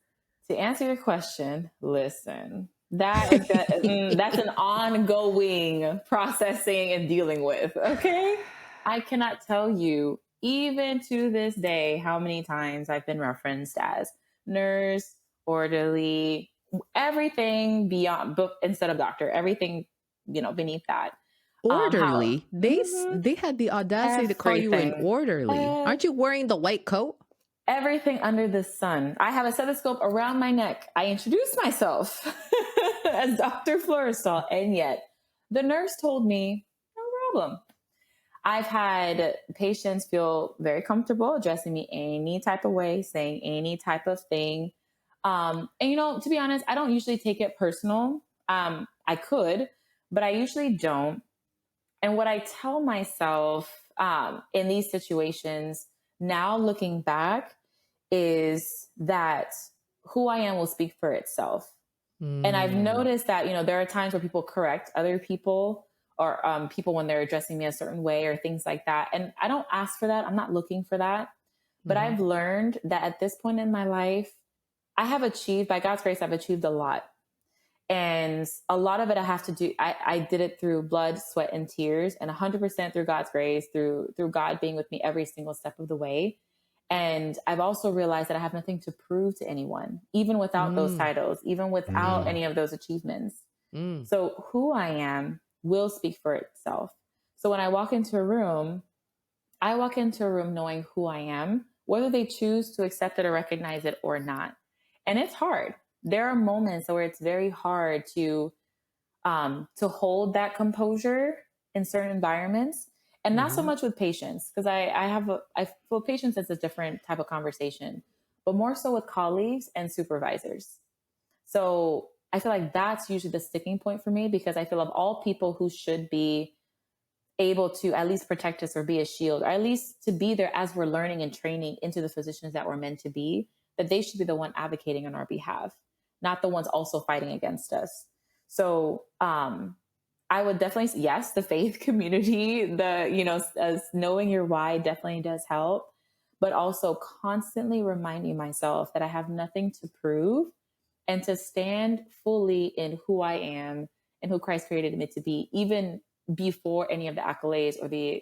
Speaker 3: To answer your question, listen. That's an ongoing processing and dealing with. Okay. I cannot tell you, even to this day, how many times I've been referenced as nurse, orderly, everything beyond book instead of doctor, everything, beneath that.
Speaker 1: Orderly. They had the audacity to call you an
Speaker 3: Everything.
Speaker 1: orderly. Aren't you wearing the white coat?
Speaker 3: Everything under the sun. I have a stethoscope around my neck. I introduced myself as Dr. Fluristal, and yet the nurse told me, no problem. I've had patients feel very comfortable addressing me any type of way, saying any type of thing. And to be honest, I don't usually take it personal. I could, but I usually don't. And what I tell myself in these situations, now looking back, is that who I am will speak for itself. And I've noticed that, there are times where people correct other people or people when they're addressing me a certain way or things like that. And I don't ask for that. I'm not looking for that. But I've learned that at this point in my life, I have achieved, by God's grace, I've achieved a lot. And a lot of it I have to do, I did it through blood, sweat, and tears, and 100% through God's grace, through God being with me every single step of the way. And I've also realized that I have nothing to prove to anyone, even without those titles, even without any of those achievements. So who I am will speak for itself. So when I walk into a room knowing who I am, whether they choose to accept it or recognize it or not. And it's hard. There are moments where it's very hard to hold that composure in certain environments, and not so much with patients, because I feel patients as a different type of conversation, but more so with colleagues and supervisors. So I feel like that's usually the sticking point for me, because I feel of all people who should be able to at least protect us or be a shield, or at least to be there as we're learning and training into the positions that we're meant to be, that they should be the one advocating on our behalf, not the ones also fighting against us. So I would definitely say, yes, the faith community, as knowing your why definitely does help, but also constantly reminding myself that I have nothing to prove and to stand fully in who I am and who Christ created me to be, even before any of the accolades or the,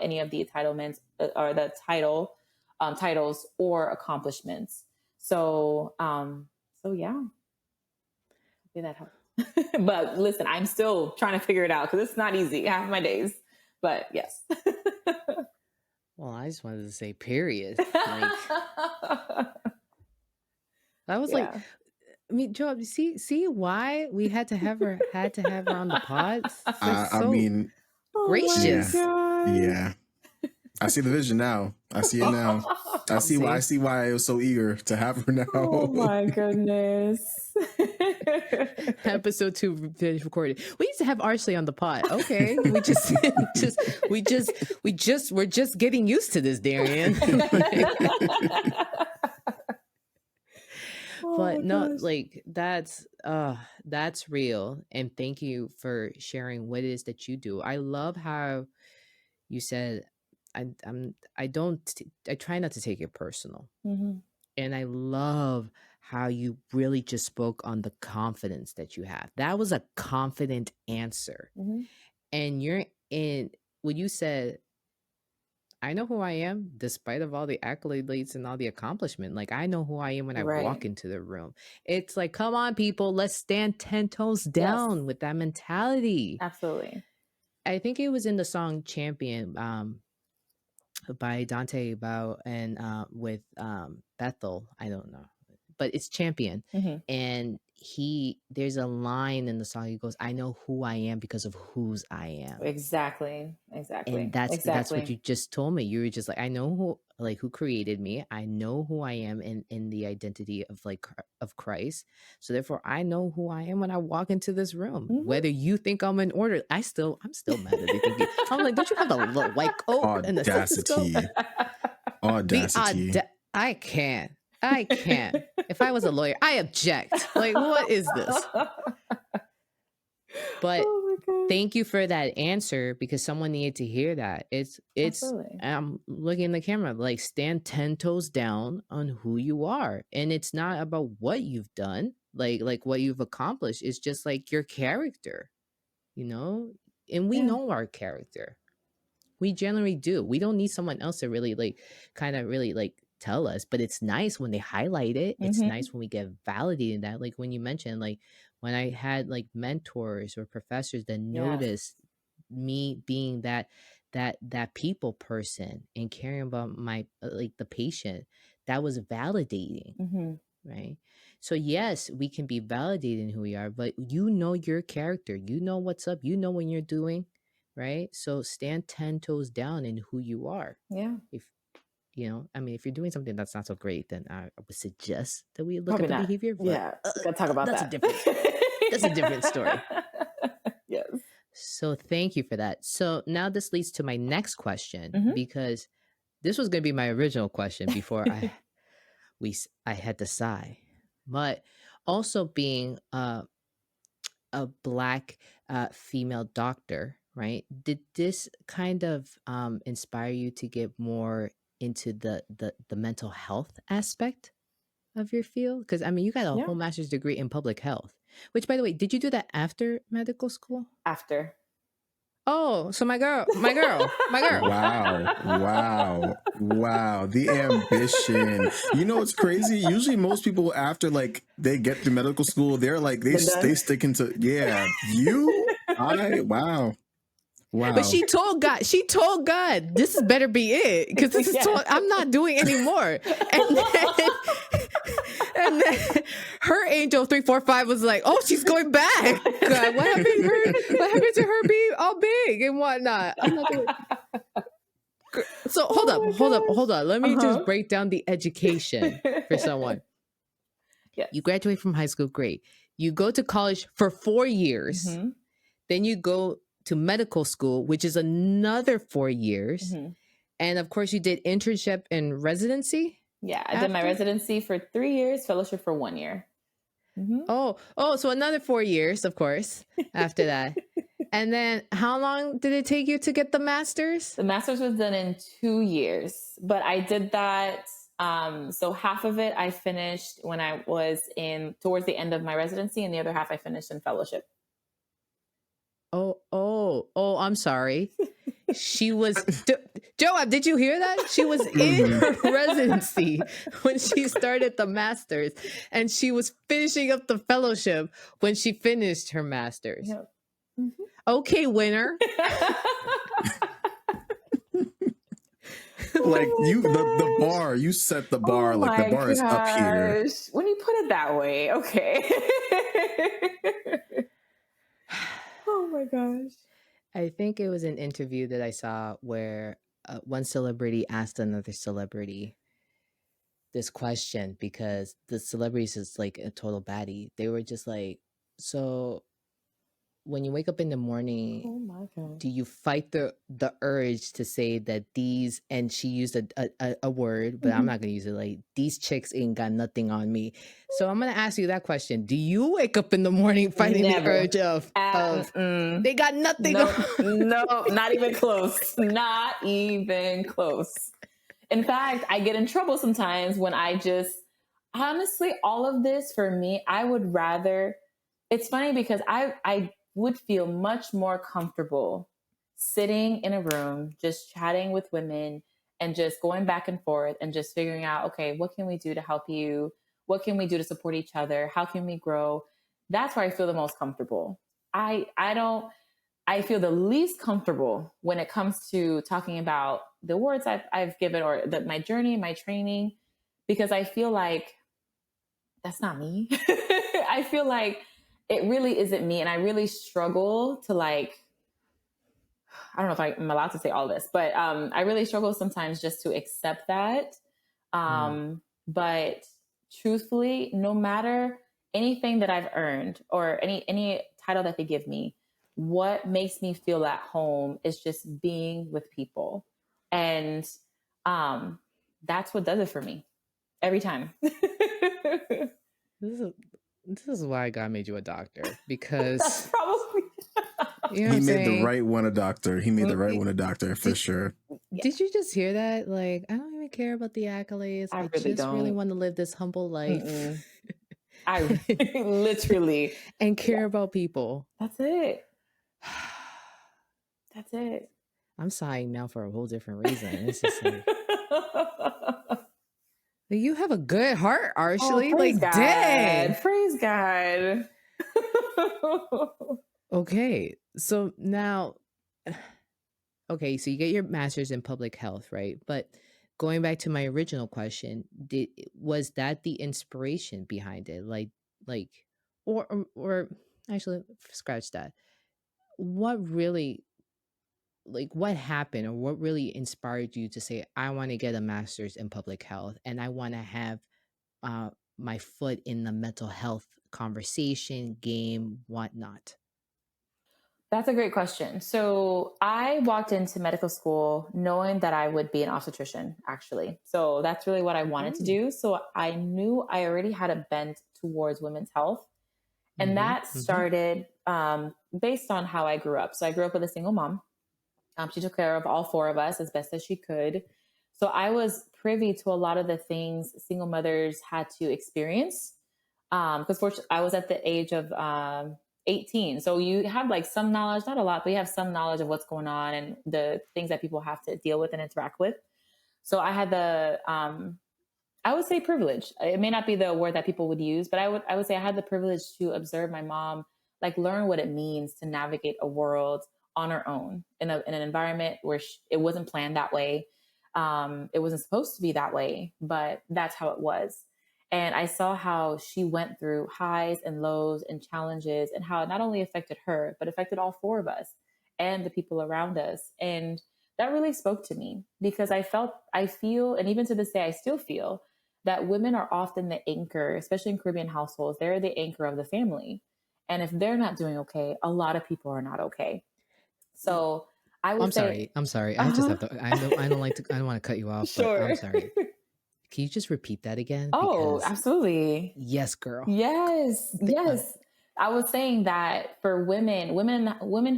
Speaker 3: any of the entitlements or the titles or accomplishments. So yeah, hopefully that helps. But listen, I'm still trying to figure it out because it's not easy. Half my days, but yes.
Speaker 1: Well, I just wanted to say, period. Like, I was like,
Speaker 3: Yeah.
Speaker 1: I mean, Joab, see why we had to have her on the pod? It's like
Speaker 2: I
Speaker 1: so
Speaker 2: mean,
Speaker 1: gracious.
Speaker 2: yeah. I see the vision now. I see it now. I see why I was so eager to have her now.
Speaker 3: Oh my goodness.
Speaker 1: Episode 2 finished recorded. We used to have Arshley on the pod. Okay. We're just getting used to this, Darien. But no,
Speaker 3: gosh.
Speaker 1: like that's real. And thank you for sharing what it is that you do. I love how you said I try not to take it personal.
Speaker 3: Mm-hmm.
Speaker 1: And I love how you really just spoke on the confidence that you have. That was a confident answer.
Speaker 3: Mm-hmm.
Speaker 1: And when you said, I know who I am, despite of all the accolades and all the accomplishment. Like, I know who I am when I walk into the room. It's like, come on, people, let's stand 10 toes down with that mentality.
Speaker 3: Absolutely.
Speaker 1: I think it was in the song Champion by Dante Bao and with Bethel. I don't know, but it's Champion.
Speaker 3: Mm-hmm.
Speaker 1: And there's a line in the song. He goes, I know who I am because of whose I am.
Speaker 3: Exactly.
Speaker 1: And that's what you just told me. You were just like, I know who created me. I know who I am in the identity of Christ. So therefore I know who I am when I walk into this room. Mm-hmm. Whether you think I'm in order, I'm still mad that they think I'm like, don't you have the little white coat and the stethoscope?
Speaker 2: Audacity.
Speaker 1: I can't. If I was a lawyer, I object. Like, what is this? But thank you for that answer, because someone needed to hear that. It's
Speaker 3: Absolutely.
Speaker 1: I'm looking in the camera, like, stand 10 toes down on who you are. And it's not about what you've done, like what you've accomplished. It's just like your character, and we know our character. We generally do. We don't need someone else to really tell us, but it's nice when they highlight it. It's nice when we get validated that, like when you mentioned, like when I had like mentors or professors that noticed me being that people person and caring about my the patient, that was validating. Right? So yes, we can be validating who we are, but your character, what's up, when you're doing right. So stand 10 toes down in who you are.
Speaker 3: Yeah.
Speaker 1: If if you're doing something that's not so great, then I would suggest that we look
Speaker 3: Probably
Speaker 1: at the
Speaker 3: not.
Speaker 1: behavior. But
Speaker 3: yeah, gotta talk about
Speaker 1: that's
Speaker 3: that.
Speaker 1: That's a different story.
Speaker 3: Yes.
Speaker 1: So thank you for that. So now this leads to my next question, because this was going to be my original question before I had to sigh. But also being a Black female doctor, right? Did this kind of inspire you to get more into the mental health aspect of your field? Because you got a whole master's degree in public health, which, by the way, did you do that after medical school?
Speaker 3: After.
Speaker 1: Oh, so my girl.
Speaker 2: Wow. The ambition. It's crazy. Usually most people, after they get to medical school, they're like, they stick into, wow.
Speaker 1: But she told God, this better be it, because this is I'm not doing anymore. And then her angel 345 was like, oh, she's going back. God, what happened to her being all big and whatnot? I'm not doing. So hold up. Let me just break down the education for someone.
Speaker 3: Yes.
Speaker 1: You graduate from high school, great. You go to college for 4 years. Then you go to medical school, which is another 4 years.
Speaker 3: Mm-hmm.
Speaker 1: And of course, you did internship and residency.
Speaker 3: Yeah, I did my residency for 3 years, fellowship for 1 year. Mm-hmm.
Speaker 1: Oh, so another 4 years, of course, after that. And then how long did it take you to get the master's?
Speaker 3: The master's was done in 2 years, but I did that. So half of it I finished when I was towards the end of my residency, and the other half I finished in fellowship.
Speaker 1: Oh, I'm sorry. She was Joab, did you hear that? She was in her residency when she started the master's, and she was finishing up the fellowship when she finished her master's.
Speaker 3: Yep. Mm-hmm.
Speaker 1: Okay, winner.
Speaker 2: Like the bar, you set the bar, like the bar is up here.
Speaker 3: When you put it that way, okay. Oh my gosh.
Speaker 1: I think it was an interview that I saw where one celebrity asked another celebrity this question, because the celebrities is like a total baddie. They were just like, so when you wake up in the morning,
Speaker 3: Oh my God.
Speaker 1: do you fight the urge to say that these, and she used a word, but I'm not going to use it, like, these chicks ain't got nothing on me. So I'm going to ask you that question. Do you wake up in the morning fighting
Speaker 3: Never.
Speaker 1: the urge of they got nothing on?
Speaker 3: No, not even close. Not even close. In fact, I get in trouble sometimes when honestly, all of this for me, I would rather, it's funny because I would feel much more comfortable sitting in a room, just chatting with women and just going back and forth and just figuring out, okay, what can we do to help you? What can we do to support each other? How can we grow? That's where I feel the most comfortable. I feel the least comfortable when it comes to talking about the words I've given, or my journey, my training, because I feel like that's not me. I feel like it really isn't me. And I really struggle to, like, I don't know if I'm allowed to say all this, but I really struggle sometimes just to accept that. But truthfully, no matter anything that I've earned or any title that they give me, what makes me feel at home is just being with people. And that's what does it for me every time.
Speaker 1: This is why God made you a doctor, because
Speaker 3: That's probably
Speaker 1: you know
Speaker 2: He made
Speaker 1: saying?
Speaker 2: the right one a doctor. He made the right one a doctor for sure.
Speaker 1: Did you just hear that? Like, I don't even care about the accolades. I
Speaker 3: really
Speaker 1: just really
Speaker 3: don't.
Speaker 1: want to live this humble life.
Speaker 3: I literally
Speaker 1: and care about people.
Speaker 3: That's it. That's it.
Speaker 1: I'm sighing now for a whole different reason. It's just like, you have a good heart, Arshely.
Speaker 3: Oh,
Speaker 1: like,
Speaker 3: God.
Speaker 1: dang.
Speaker 3: Praise God.
Speaker 1: Okay. So now, okay, so you get your master's in public health, right? But going back to my original question, was that the inspiration behind it? Or actually, scratch that. What really, what happened, or what really inspired you to say, I want to get a master's in public health and I want to have my foot in the mental health conversation, game, whatnot?
Speaker 3: That's a great question. So I walked into medical school knowing that I would be an obstetrician, actually. So that's really what I wanted to do. So I knew I already had a bent towards women's health. And that started based on how I grew up. So I grew up with a single mom. She took care of all four of us as best as she could. So I was privy to a lot of the things single mothers had to experience. Because I was at the age of 18. So you have like some knowledge, not a lot, but you have some knowledge of what's going on and the things that people have to deal with and interact with. So I had I would say privilege. It may not be the word that people would use, but I would say I had the privilege to observe my mom, like, learn what it means to navigate a world on her own in an environment where it wasn't planned that way. It wasn't supposed to be that way, but that's how it was. And I saw how she went through highs and lows and challenges, and how it not only affected her, but affected all four of us and the people around us. And that really spoke to me, because I feel, and even to this day, I still feel that women are often the anchor, especially in Caribbean households. They're the anchor of the family. And if they're not doing okay, a lot of people are not okay. So I would say,
Speaker 1: I'm sorry. I just have to. I don't like to. I don't want to cut you off, but I'm
Speaker 3: sure.
Speaker 1: sorry. Can you just repeat that again?
Speaker 3: Oh,
Speaker 1: Because
Speaker 3: absolutely.
Speaker 1: yes, girl.
Speaker 3: Yes, yes. I was saying that for women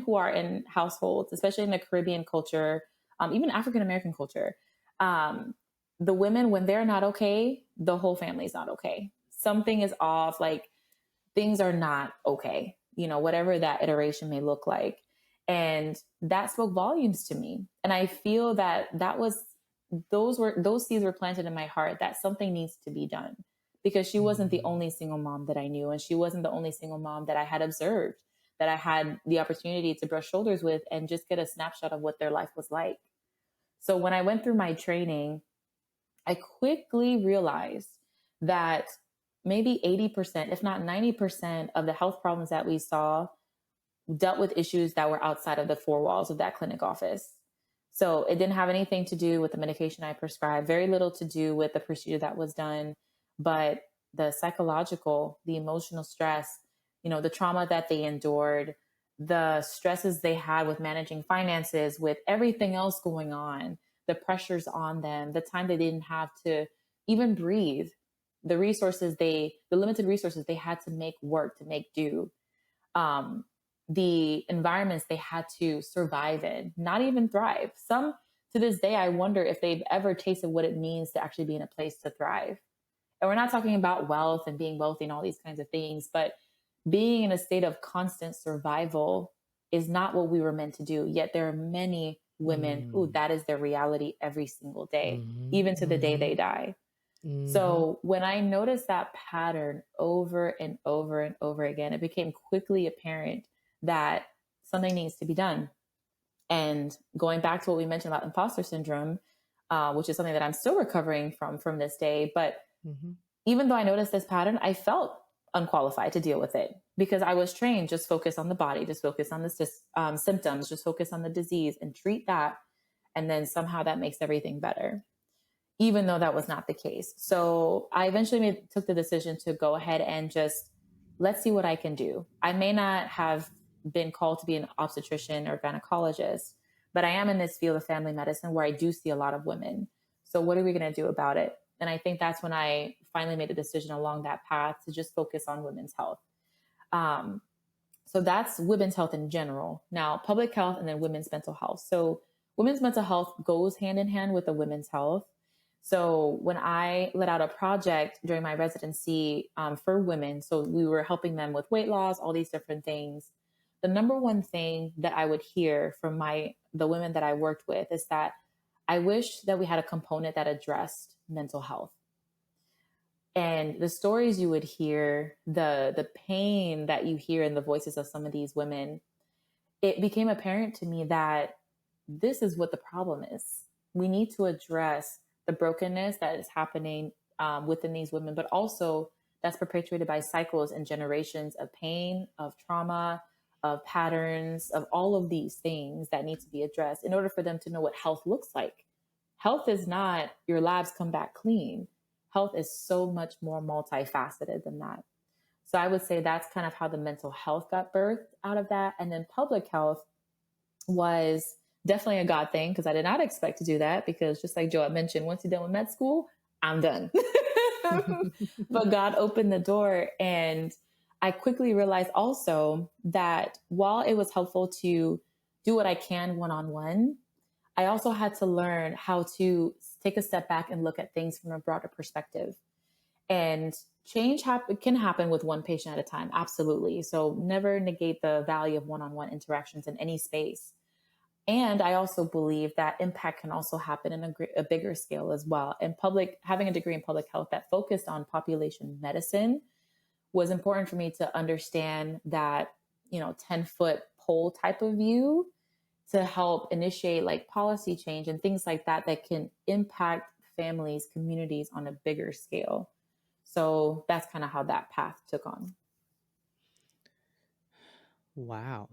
Speaker 3: who are in households, especially in the Caribbean culture, even African American culture, um, the women, when they're not okay, the whole family's not okay. Something is off. Like things are not okay. Whatever that iteration may look like, and that spoke volumes to me. And I feel that those seeds were planted in my heart that something needs to be done, because she wasn't the only single mom that I knew, and she wasn't the only single mom that I had observed, that I had the opportunity to brush shoulders with and just get a snapshot of what their life was like. So when I went through my training, I quickly realized that maybe 80%, if not 90% of the health problems that we saw dealt with issues that were outside of the four walls of that clinic office. So it didn't have anything to do with the medication I prescribed, very little to do with the procedure that was done, but the psychological, the emotional stress, the trauma that they endured, the stresses they had with managing finances, with everything else going on, the pressures on them, the time they didn't have to even breathe, the limited resources they had to make work, to make do. Um, the environments they had to survive in, not even thrive. Some, to this day, I wonder if they've ever tasted what it means to actually be in a place to thrive. And we're not talking about wealth and being wealthy and all these kinds of things, but being in a state of constant survival is not what we were meant to do. Yet there are many women who that is their reality every single day, even to the day they die. So when I noticed that pattern over and over and over again, it became quickly apparent that something needs to be done. And going back to what we mentioned about imposter syndrome, which is something that I'm still recovering from this day. But even though I noticed this pattern, I felt unqualified to deal with it, because I was trained, just focus on the body, just focus on the symptoms, just focus on the disease and treat that. And then somehow that makes everything better, even though that was not the case. So I eventually took the decision to go ahead and just, let's see what I can do. I may not have been called to be an obstetrician or gynecologist, but I am in this field of family medicine where I do see a lot of women. So what are we going to do about it? And I think that's when I finally made a decision along that path to just focus on women's health. So that's women's health in general. Now, public health and then women's mental health. So women's mental health goes hand in hand with the women's health. So when I let out a project during my residency for women, so we were helping them with weight loss, all these different things. The number one thing that I would hear from the women that I worked with is that I wish that we had a component that addressed mental health. And the stories you would hear, the pain that you hear in the voices of some of these women, it became apparent to me that this is what the problem is. We need to address the brokenness that is happening within these women, but also that's perpetuated by cycles and generations of pain, of trauma, of patterns, of all of these things that need to be addressed in order for them to know what health looks like. Health is not your labs come back clean. Health is so much more multifaceted than that. So I would say that's kind of how the mental health got birthed out of that. And then public health was definitely a God thing, because I did not expect to do that, because just like Joab mentioned, once you're done with med school, I'm done. But God opened the door, and I quickly realized also that while it was helpful to do what I can one-on-one, I also had to learn how to take a step back and look at things from a broader perspective. And change can happen with one patient at a time. Absolutely. So never negate the value of one-on-one interactions in any space. And I also believe that impact can also happen in a bigger scale as well. And having a degree in public health that focused on population medicine was important for me to understand that, 10-foot pole type of view to help initiate like policy change and things like that can impact families, communities on a bigger scale. So that's kind of how that path took on.
Speaker 1: Wow.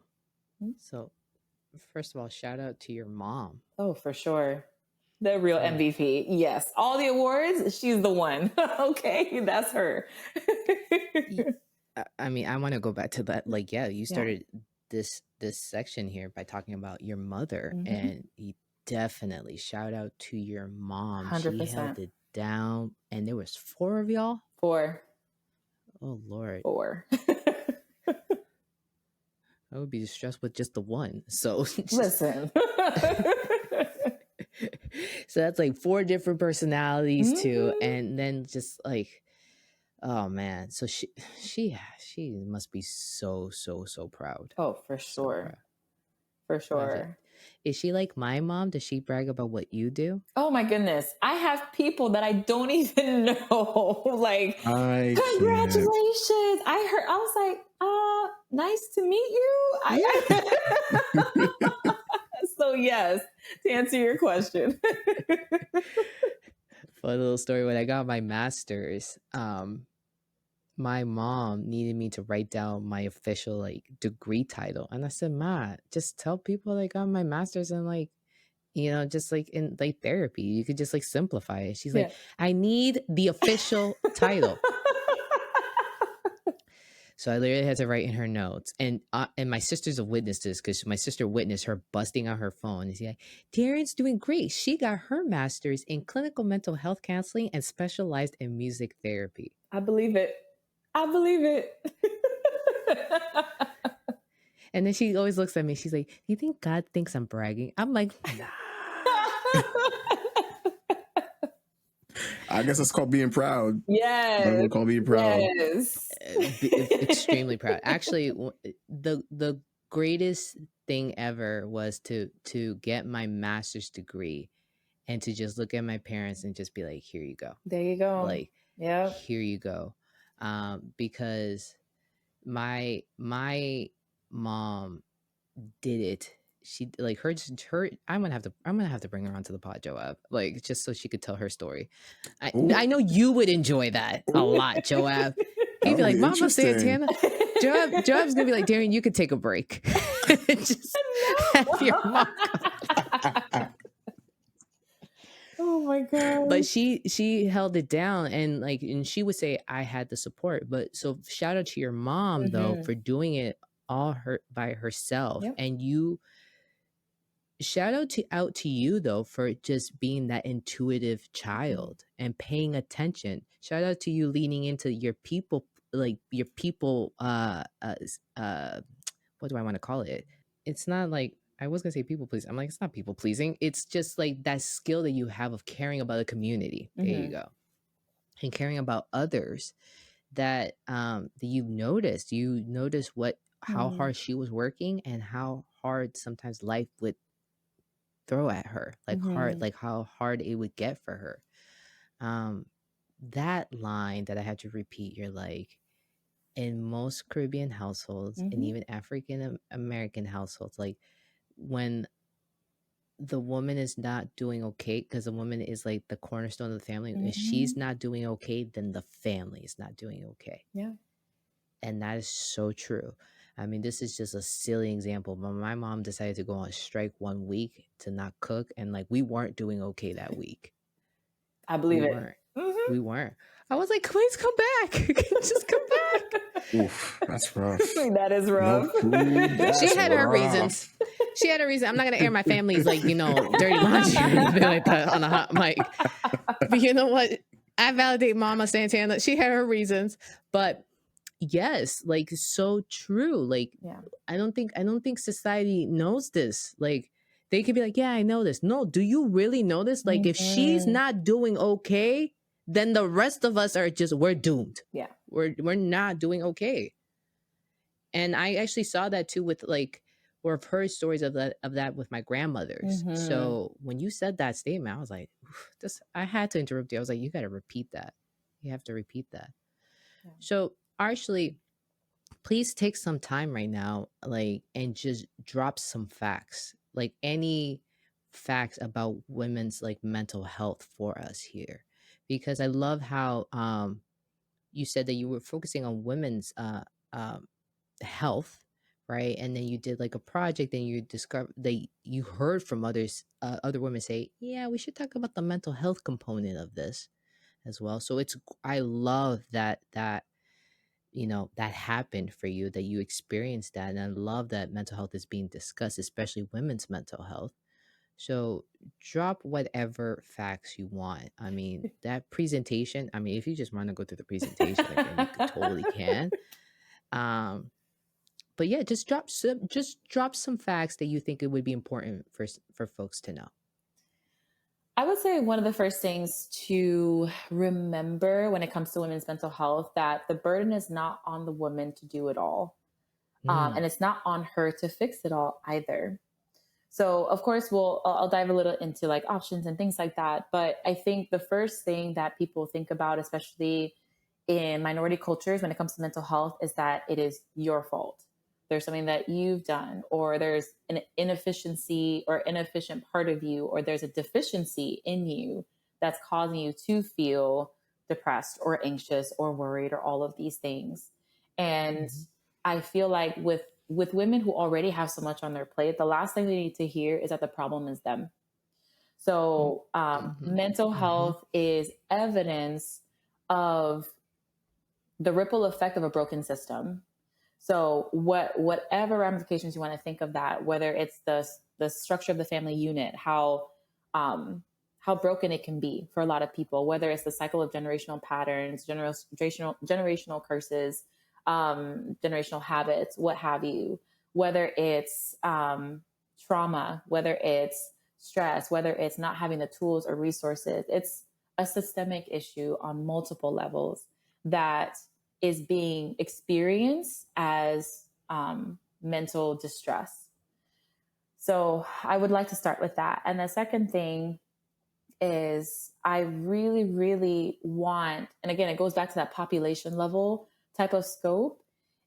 Speaker 1: So first of all, shout out to your mom.
Speaker 3: Oh, for sure. The real MVP. Yes. All the awards, she's the one. Okay. That's her.
Speaker 1: I mean, I want to go back to that. Like, yeah, you started this section here by talking about your mother,
Speaker 3: Mhm.
Speaker 1: and you definitely shout out to your mom. She held
Speaker 3: 100%.
Speaker 1: it down, and there was 4 of y'all.
Speaker 3: 4.
Speaker 1: Oh Lord,
Speaker 3: 4.
Speaker 1: I would be distressed with just the one. So
Speaker 3: Listen.
Speaker 1: so that's like 4 different personalities too,
Speaker 3: Mhm.
Speaker 1: and then just like, oh man. So she must be so proud.
Speaker 3: Oh, for
Speaker 1: So
Speaker 3: sure.
Speaker 1: proud.
Speaker 3: For
Speaker 1: Imagine.
Speaker 3: sure.
Speaker 1: Is she like my mom? Does she brag about what you do?
Speaker 3: Oh my goodness. I have people that I don't even know. Like,
Speaker 2: I can't.
Speaker 3: congratulations. I was like, nice to meet you. So yes, to answer your question.
Speaker 1: Fun little story. When I got my master's, my mom needed me to write down my official like degree title, and I said, "Ma, just tell people I got my master's in like, just like in like therapy. You could just like simplify it." She's like, "I need the official title." So I literally had to write in her notes, and my sister's a witness to this because my sister witnessed her busting out her phone and she's like, "Darien's doing great. She got her master's in clinical mental health counseling and specialized in music therapy."
Speaker 3: I believe it.
Speaker 1: And then she always looks at me. She's like, "Do you think God thinks I'm bragging?" I'm like, "Nah."
Speaker 2: I guess it's called being proud.
Speaker 3: Yes.
Speaker 2: That's what called being proud.
Speaker 3: Yes.
Speaker 1: Extremely proud. Actually, the greatest thing ever was to get my master's degree and to just look at my parents and just be like, "Here you go."
Speaker 3: There you go.
Speaker 1: Like,
Speaker 3: yeah.
Speaker 1: Here you go. Because my mom did it. She like her I'm gonna have to bring her onto the pod, Joab, like just so she could tell her story. I know you would enjoy that a lot, Joab. He'd be like, "Mama Santana." Joab's gonna be like, "Darien, you could take a break." Just have your mom.
Speaker 3: Oh my god.
Speaker 1: But she held it down, and she would say I had the support. But so shout out to your mom though for doing it all by herself.
Speaker 3: Yep.
Speaker 1: And you shout out to you though for just being that intuitive child and paying attention. Shout out to you leaning into your people, like your people what do I want to call it? It's not like, I was gonna say people pleasing. I'm like, it's not people pleasing. It's just like that skill that you have of caring about the community. There you go. And caring about others that you noticed. You noticed how hard she was working and how hard sometimes life would throw at her. Like how hard it would get for her. That line that I had to repeat, you're like, in most Caribbean households and even African American households, like when the woman is not doing okay, because the woman is like the cornerstone of the family, if she's not doing okay, then the family is not doing okay.
Speaker 3: Yeah.
Speaker 1: And that is so true. I mean, this is just a silly example, but my mom decided to go on strike 1 week to not cook, and like we weren't doing okay that week.
Speaker 3: I believe
Speaker 1: we
Speaker 3: it.
Speaker 1: weren't. We weren't. I was like, please come back. Just come back.
Speaker 2: Oof, that's rough.
Speaker 3: That is rough.
Speaker 2: No food,
Speaker 1: She had her reasons. She had a reason. I'm not gonna air my family's like, dirty laundry or anything like that on a hot mic. But you know what? I validate Mama Santana. She had her reasons. But yes, like so true. Like I don't think society knows this. Like they could be like, yeah, I know this. No, do you really know this? Like if she's not doing okay, then the rest of us we're doomed.
Speaker 3: Yeah.
Speaker 1: We're not doing okay. And I actually saw that too with like, or I've heard stories of that with my grandmothers. So when you said that statement, I was like, I had to interrupt you. I was like, you got to repeat that. You have to repeat that. Yeah. So Arshely, please take some time right now, like, and just drop some facts, like any facts about women's like mental health for us here, because I love how you said that you were focusing on women's health, right? And then you did like a project and you discovered that you heard from other women say, yeah, we should talk about the mental health component of this as well. So I love that that happened for you, that you experienced that. And I love that mental health is being discussed, especially women's mental health. So drop whatever facts you want. I mean, that presentation, I mean, if you just want to go through the presentation again, you could totally can. Um, but yeah, just drop some facts that you think it would be important for folks to know.
Speaker 3: I would say one of the first things to remember when it comes to women's mental health, that the burden is not on the woman to do it all.
Speaker 1: Mm,
Speaker 3: And it's not on her to fix it all either. So, of course, I'll dive a little into like options and things like that. But I think the first thing that people think about, especially in minority cultures when it comes to mental health, is that it is your fault. There's something that you've done, or there's an inefficiency or inefficient part of you, or there's a deficiency in you that's causing you to feel depressed or anxious or worried or all of these things. And
Speaker 1: mhm,
Speaker 3: I feel like with women who already have so much on their plate, the last thing they need to hear is that the problem is them.
Speaker 1: mm,
Speaker 3: So
Speaker 1: mhm,
Speaker 3: mental
Speaker 1: mhm,
Speaker 3: health is evidence of the ripple effect of a broken system. So whatever ramifications you want to think of that, whether it's the structure of the family unit, um, how broken it can be for a lot of people, whether it's the cycle of generational patterns, generational curses, generational habits, what have you, whether it's trauma, whether it's stress, whether it's not having the tools or resources, it's a systemic issue on multiple levels that is being experienced as mental distress. So I would like to start with that. And the second thing is I really, really want, and again, it goes back to that population level type of scope,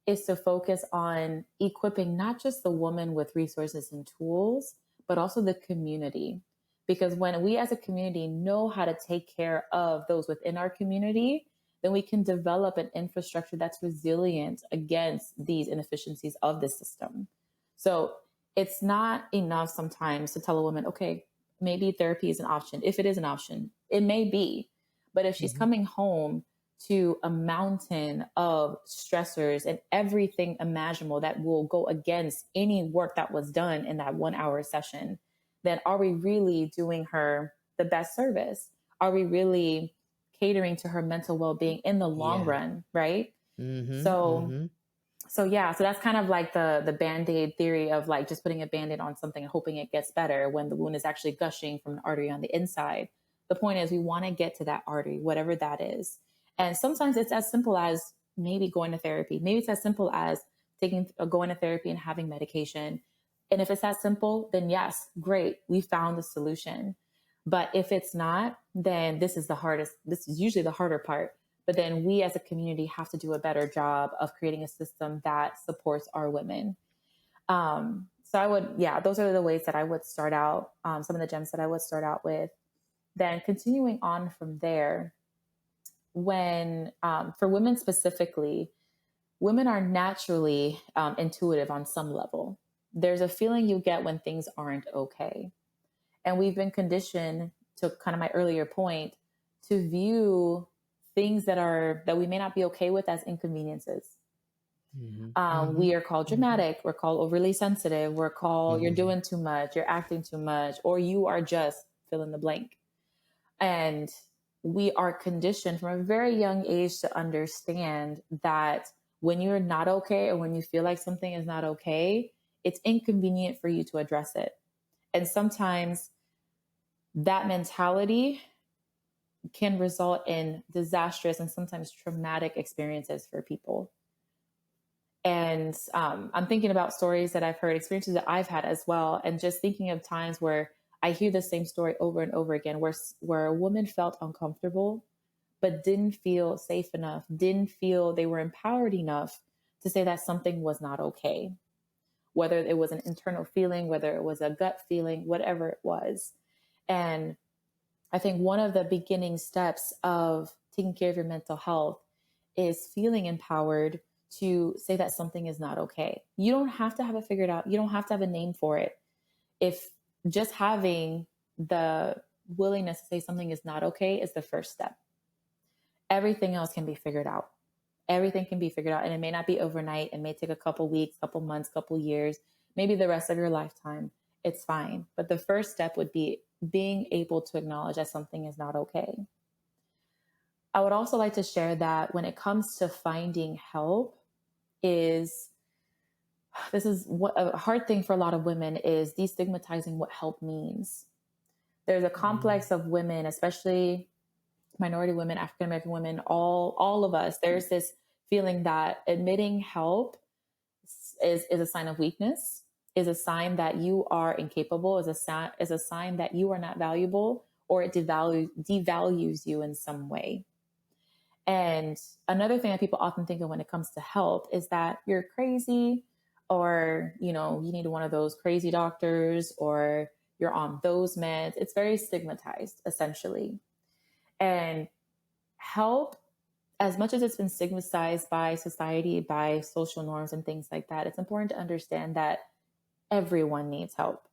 Speaker 3: is to focus on equipping not just the woman with resources and tools, but also the community. Because when we as a community know how to take care of those within our community, then we can develop an infrastructure that's resilient against these inefficiencies of the system. So it's not enough sometimes to tell a woman, okay, maybe therapy is an option. If it is an option, it may be. But if she's
Speaker 1: mhm.
Speaker 3: coming home to a mountain of stressors and everything imaginable that will go against any work that was done in that 1 hour session, then are we really doing her the best service? Are we really catering to her mental well-being in the long
Speaker 1: Yeah.
Speaker 3: run, right?
Speaker 1: Mhm,
Speaker 3: So
Speaker 1: mhm,
Speaker 3: so that's kind of like the band-aid theory of like just putting a band-aid on something and hoping it gets better when the wound is actually gushing from an artery on the inside. The point is we want to get to that artery, whatever that is. And sometimes it's as simple as maybe going to therapy. Maybe it's as simple as taking going to therapy and having medication. And if it's that simple, then yes, great, we found the solution. But if it's not, then this is usually the harder part. But then we as a community have to do a better job of creating a system that supports our women. So those are the ways that I would start out, some of the gems that I would start out with. Then continuing on from there, when for women specifically, women are naturally intuitive on some level. There's a feeling you get when things aren't okay. And we've been conditioned, to kind of my earlier point, to view things that we may not be okay with as inconveniences.
Speaker 1: mhm,
Speaker 3: We
Speaker 1: mhm,
Speaker 3: are called
Speaker 1: mhm,
Speaker 3: dramatic. We're called overly sensitive. We're called you're
Speaker 2: mhm.
Speaker 3: doing too much. You're acting too much, or you are just fill in the blank. And we are conditioned from a very young age to understand that when you're not okay, or when you feel like something is not okay, it's inconvenient for you to address it. And sometimes that mentality can result in disastrous and sometimes traumatic experiences for people. And I'm thinking about stories that I've heard, experiences that I've had as well, and just thinking of times where I hear the same story over and over again, where a woman felt uncomfortable, but didn't feel safe enough, didn't feel they were empowered enough to say that something was not okay, whether it was an internal feeling, whether it was a gut feeling, whatever it was. And I think one of the beginning steps of taking care of your mental health is feeling empowered to say that something is not okay. You don't have to have it figured out. You don't have to have a name for it. If just having the willingness to say something is not okay is the first step, everything else can be figured out. Everything can be figured out, and it may not be overnight. It may take a couple weeks, couple months, couple years, maybe the rest of your lifetime. It's fine. But the first step would be being able to acknowledge that something is not okay. I would also like to share that when it comes to finding help, is this is what a hard thing for a lot of women is destigmatizing what help means. There's a complex of women, especially minority women, African American women, all of us. There's this feeling that admitting help is a sign of weakness, is a sign that you are incapable, is a sign that you are not valuable, or it devalues you in some way. And another thing that people often think of when it comes to help is that you're crazy, or, you need one of those crazy doctors, or you're on those meds. It's very stigmatized, essentially. And help, as much as it's been stigmatized by society, by social norms and things like that, it's important to understand that everyone needs help.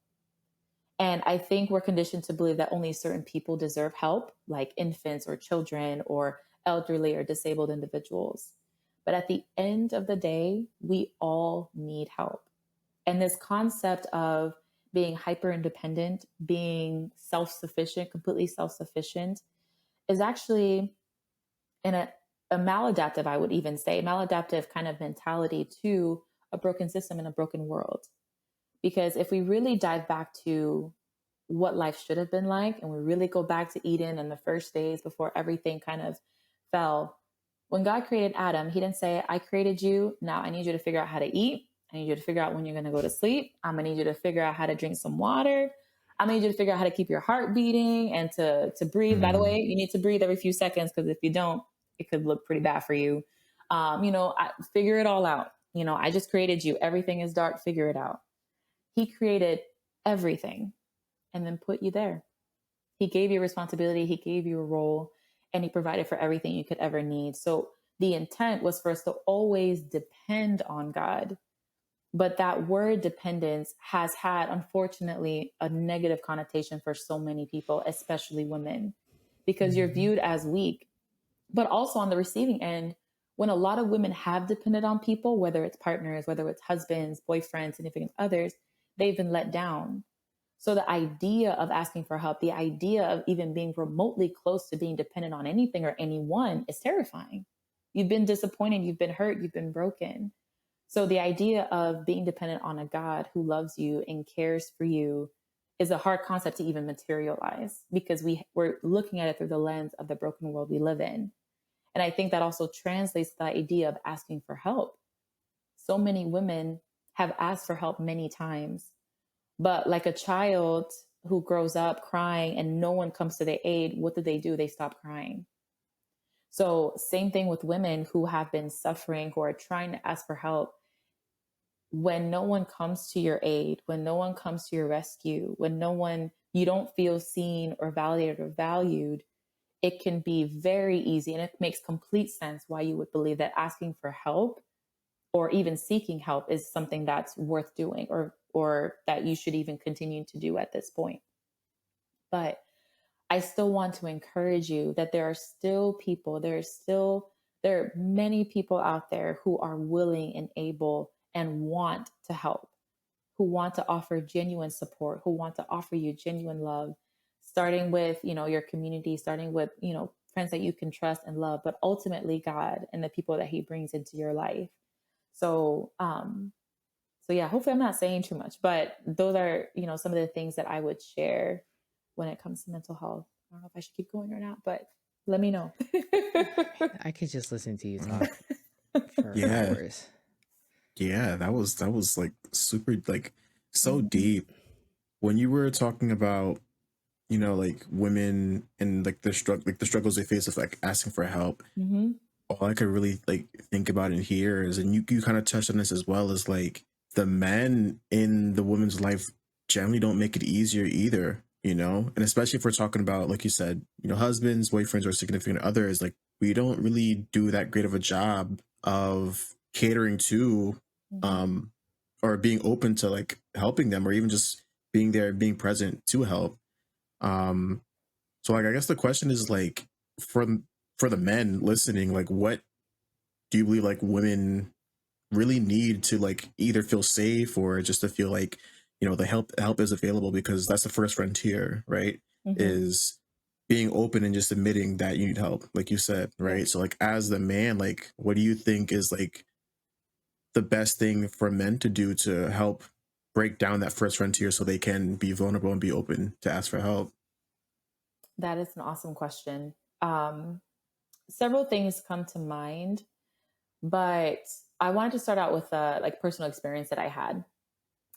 Speaker 3: And I think we're conditioned to believe that only certain people deserve help, like infants or children or elderly or disabled individuals. But at the end of the day, we all need help. And this concept of being hyper independent, being self-sufficient, completely self-sufficient, is actually in a maladaptive, I would even say, maladaptive kind of mentality to a broken system in a broken world. Because if we really dive back to what life should have been like, and we really go back to Eden and the first days before everything kind of fell, when God created Adam, he didn't say, I created you, now I need you to figure out how to eat. I need you to figure out when you're going to go to sleep. I'm going to need you to figure out how to drink some water. I'm going to need you to figure out how to keep your heart beating and to breathe. By the way, you need to breathe every few seconds, because if you don't, it could look pretty bad for you. Figure it all out. I just created you. Everything is dark. Figure it out. He created everything and then put you there. He gave you a responsibility. He gave you a role, and he provided for everything you could ever need. So the intent was for us to always depend on God. But that word dependence has had, unfortunately, a negative connotation for so many people, especially women, because you're viewed as weak. But also on the receiving end, when a lot of women have depended on people, whether it's partners, whether it's husbands, boyfriends, significant others, they've been let down. So the idea of asking for help, the idea of even being remotely close to being dependent on anything or anyone is terrifying. You've been disappointed, you've been hurt, you've been broken. So the idea of being dependent on a God who loves you and cares for you is a hard concept to even materialize, because we're looking at it through the lens of the broken world we live in. And I think that also translates to the idea of asking for help. So many women have asked for help many times, but like a child who grows up crying and no one comes to their aid, what do? They stop crying. So same thing with women who have been suffering, who are trying to ask for help. When no one comes to your aid, when no one comes to your rescue, when you don't feel seen or validated or valued, it can be very easy. And it makes complete sense why you would believe that asking for help or even seeking help is something that's worth doing, or that you should even continue to do at this point. But I still want to encourage you that there are still people, there are many people out there who are willing and able and want to help, who want to offer genuine support, who want to offer you genuine love, starting with, your community, starting with, friends that you can trust and love, but ultimately God and the people that he brings into your life. So yeah, hopefully I'm not saying too much, but those are, some of the things that I would share when it comes to mental health. I don't know if I should keep going or not, but let me know.
Speaker 1: I could just listen to you talk for hours.
Speaker 2: Yeah, that was like super, like so deep. When you were talking about, like women and like the struggles they face of like asking for help, all I could really like think about in here is, and you kind of touched on this as well, is like the men in the woman's life generally don't make it easier either, and especially if we're talking about, like you said, husbands, boyfriends, or significant others, like we don't really do that great of a job of catering to or being open to like helping them, or even just being there and being present to help. So like I guess the question is like, for the men listening, like what do you believe like women really need to like either feel safe or just to feel like, you know, the help is available? Because that's the first frontier, right?
Speaker 3: Mm-hmm.
Speaker 2: Is being open and just admitting that you need help, like you said,
Speaker 3: Yeah.
Speaker 2: right? So like as the man, like what do you think is like the best thing for men to do to help break down that first frontier so they can be vulnerable and be open to ask for help?
Speaker 3: That is an awesome question. Um, Several things come to mind, but I wanted to start out with a like personal experience that I had.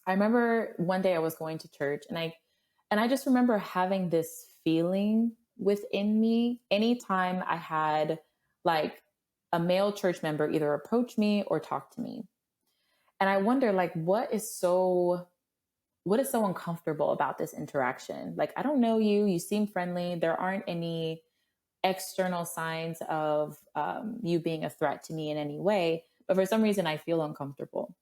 Speaker 3: I remember one day I was going to church, and I just remember having this feeling within me anytime I had like a male church member either approach me or talk to me. And I wonder like what is so uncomfortable about this interaction? Like I don't know you, you seem friendly, there aren't any external signs of you being a threat to me in any way, but for some reason I feel uncomfortable.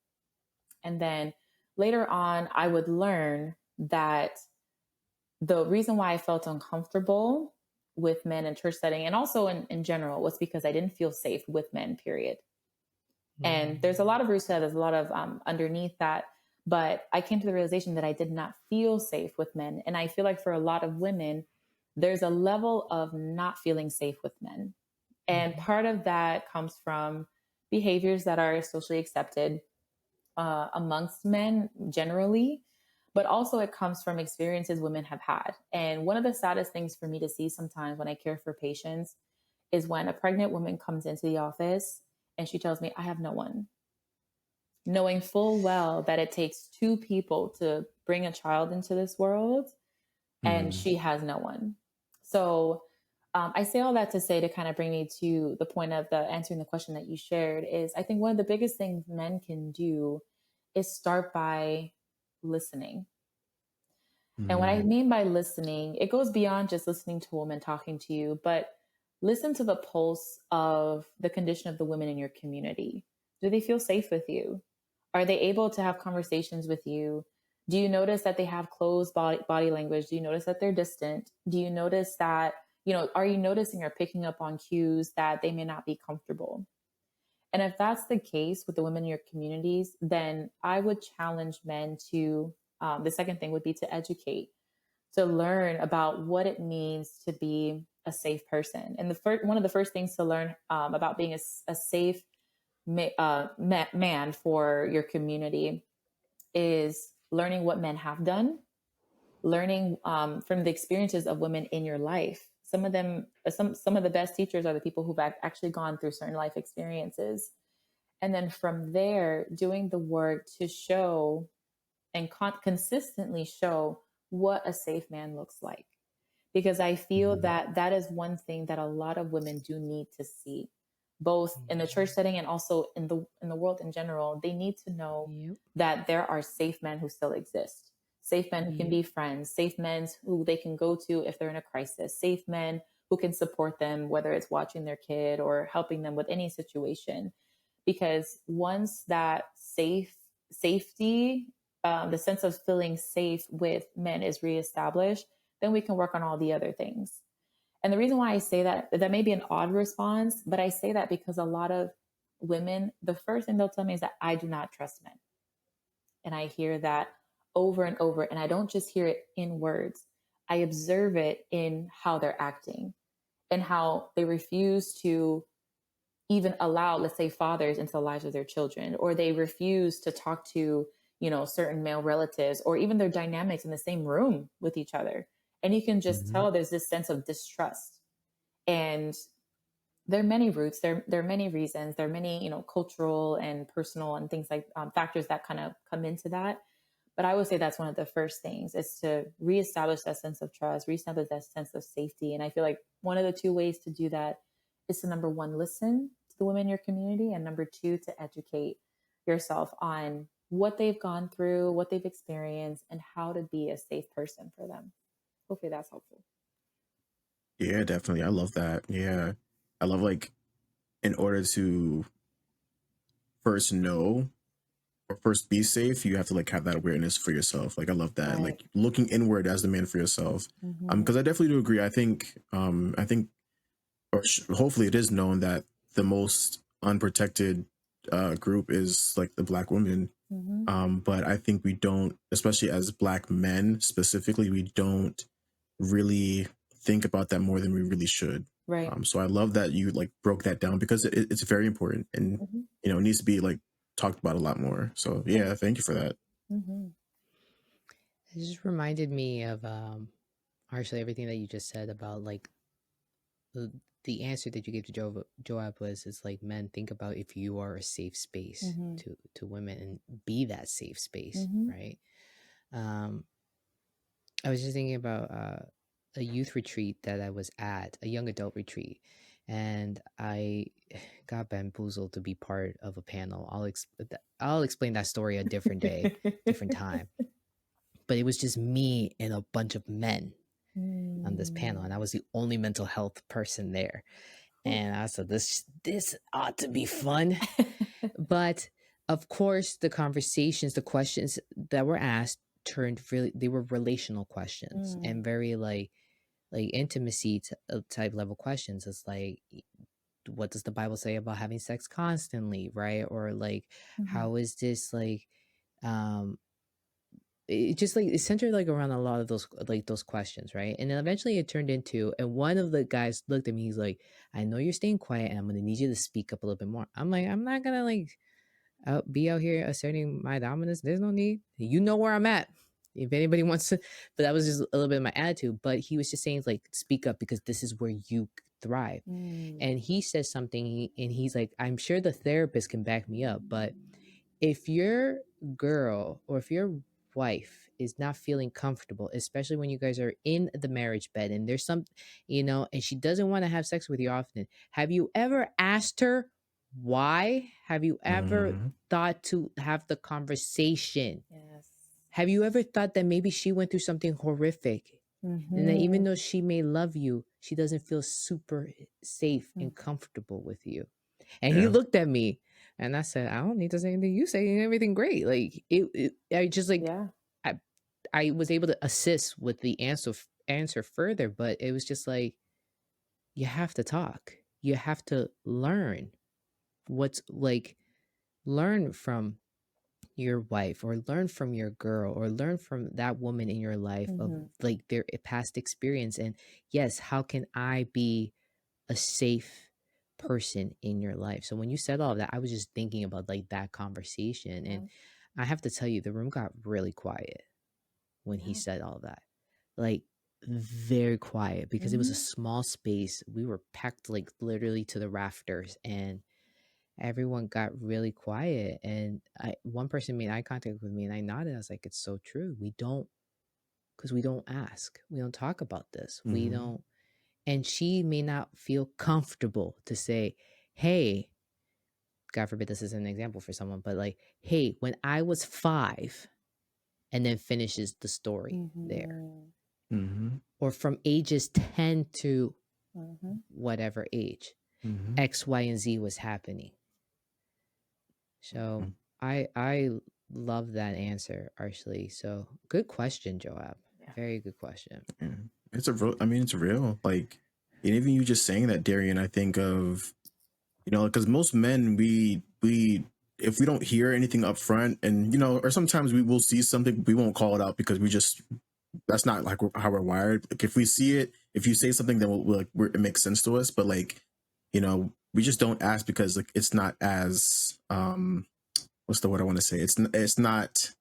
Speaker 3: And then later on, I would learn that the reason why I felt uncomfortable with men in church setting and also in general was because I didn't feel safe with men, period. And there's a lot of roots to that, there's a lot of underneath that. But I came to the realization that I did not feel safe with men. And I feel like for a lot of women, there's a level of not feeling safe with men. And
Speaker 1: Mhm.
Speaker 3: part of that comes from behaviors that are socially accepted amongst men generally, but also it comes from experiences women have had. And one of the saddest things for me to see sometimes when I care for patients is when a pregnant woman comes into the office and she tells me, I have no one, knowing full well that it takes two people to bring a child into this world and
Speaker 2: Mm,
Speaker 3: she has no one. So I say all that to say to kind of bring me to the point of the answering the question that you shared is I think one of the biggest things men can do is start by listening. And what I
Speaker 2: mm,
Speaker 3: mean by listening, it goes beyond just listening to a woman talking to you, but listen to the pulse of the condition of the women in your community. Do they feel safe with you? Are they able to have conversations with you? Do you notice that they have closed body language? Do you notice that they're distant? Do you notice that, are you noticing or picking up on cues that they may not be comfortable? And if that's the case with the women in your communities, then I would challenge men to, the second thing would be to educate, to learn about what it means to be a safe person. And one of the first things to learn about being a safe man for your community is learning what men have done, learning from the experiences of women in your life. Some of the best teachers are the people who've actually gone through certain life experiences. And then from there, doing the work to show and consistently show what a safe man looks like. Because I feel
Speaker 2: mm,
Speaker 3: that that is one thing that a lot of women do need to see, both in the church
Speaker 1: Mhm.
Speaker 3: setting and also in the world in general. They need to know
Speaker 1: Yep.
Speaker 3: that there are safe men who still exist, safe men who can
Speaker 1: Yep.
Speaker 3: be friends, safe men who they can go to if they're in a crisis, safe men who can support them, whether it's watching their kid or helping them with any situation. Because once that safety, the sense of feeling safe with men is reestablished, then we can work on all the other things. And the reason why I say that, that may be an odd response, but I say that because a lot of women, the first thing they'll tell me is that I do not trust men. And I hear that over and over. And I don't just hear it in words, I observe it in how they're acting and how they refuse to even allow, let's say, fathers into the lives of their children, or they refuse to talk to, certain male relatives, or even their dynamics in the same room with each other. And you can just
Speaker 2: mm,
Speaker 3: tell there's this sense of distrust. And there are many roots, there are many reasons, there are many, cultural and personal and things like factors that kind of come into that. But I would say that's one of the first things is to reestablish that sense of trust, reestablish that sense of safety. And I feel like one of the two ways to do that is to number one, listen to the women in your community, and number two, to educate yourself on what they've gone through, what they've experienced, and how to be a safe person for them. Hopefully that's helpful.
Speaker 2: yeah, definitely. I love that. Yeah. I love like in order to first know or first be safe, you have to like have that awareness for yourself. Like I love that.
Speaker 3: Right.
Speaker 2: Like looking inward as the man for yourself.
Speaker 3: Mm-hmm.
Speaker 2: Because I definitely do agree. I think hopefully it is known that the most unprotected group is like the Black woman. But I think we don't, especially as Black men specifically, we don't really think about that more than we really should.
Speaker 3: Right.
Speaker 2: So I love that you like broke that down because it's very important, and you know, it needs to be like talked about a lot more. So yeah, thank you for that.
Speaker 1: It just reminded me of Arshely, everything that you just said about like the answer that you gave to Joab was, is like, men, think about if you are a safe space to women, and be that safe space, right? I was just thinking about a youth retreat that I was at, a young adult retreat, and I got bamboozled to be part of a panel. I'll explain that story a different day, different time. But it was just me and a bunch of men on this panel, and I was the only mental health person there. And I said, this ought to be fun. But of course, the conversations, the questions that were asked they were relational questions, and very like intimacy type level questions. It's like, what does the Bible say about having sex constantly, right? Or like, how is this like, it just like, it centered like around a lot of those questions, right? And then eventually it turned into, and one of the guys looked at me, he's like, I know you're staying quiet, and I'm gonna need you to speak up a little bit more. I'm like, I'm not gonna like be out here asserting my dominance. There's no need. You know where I'm at. If anybody wants to, but that was just a little bit of my attitude. But he was just saying like, speak up, because this is where you thrive. And he says something, and he's like, I'm sure the therapist can back me up, but if your girl or if your wife is not feeling comfortable, especially when you guys are in the marriage bed and there's some, and she doesn't want to have sex with you often, have you ever asked her why? Have you ever thought to have the conversation?
Speaker 3: Yes.
Speaker 1: Have you ever thought that maybe she went through something horrific, and that even though she may love you, she doesn't feel super safe and comfortable with you? And he looked at me, and I said, I don't need to say anything. You say everything great. Like I just like, I was able to assist with the answer further, but it was just like, you have to talk. You have to learn what's like, learn from your wife, or learn from your girl, or learn from that woman in your life of like their past experience. And yes, how can I be a safe person in your life? So when you said all of that, I was just thinking about like that conversation. And I have to tell you, the room got really quiet when he said all that. Like, very quiet, because it was a small space. We were packed like literally to the rafters, and everyone got really quiet. And one person made eye contact with me, and I nodded. I was like, it's so true. Because we don't ask. We don't talk about this. We don't. And she may not feel comfortable to say, hey, God forbid this is an example for someone, but like, hey, when I was 5, and then finishes the story there. Or from ages 10 to whatever age, X, Y, and Z was happening. So I love that answer, Arshely. So good question, Joab. Very good question.
Speaker 2: Yeah. It's real. Like, and even you just saying that, Darien, I think of, because most men, we if we don't hear anything up front, and or sometimes we will see something, we won't call it out because that's not like how we're wired. Like, if we see it, if you say something, then it makes sense to us. But like, we just don't ask because like it's not as what's the word I want to say? It's not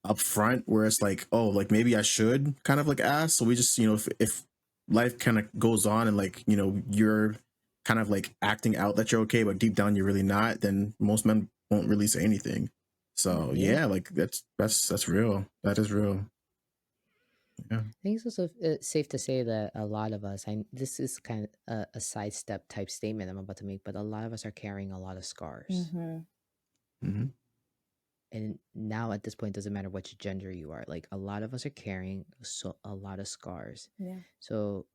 Speaker 2: upfront where it's like, oh, like maybe I should kind of like ask. So we just, if life kind of goes on and like, you're kind of like acting out that you're okay, but deep down you're really not, then most men won't really say anything. So yeah, like that's real. That is real. Yeah.
Speaker 1: I think it's also safe to say that a lot of us, this is kind of a sidestep type statement I'm about to make, but a lot of us are carrying a lot of scars. And now at this point, it doesn't matter what gender you are. Like, a lot of us are carrying a lot of scars.
Speaker 3: Yeah.
Speaker 1: So,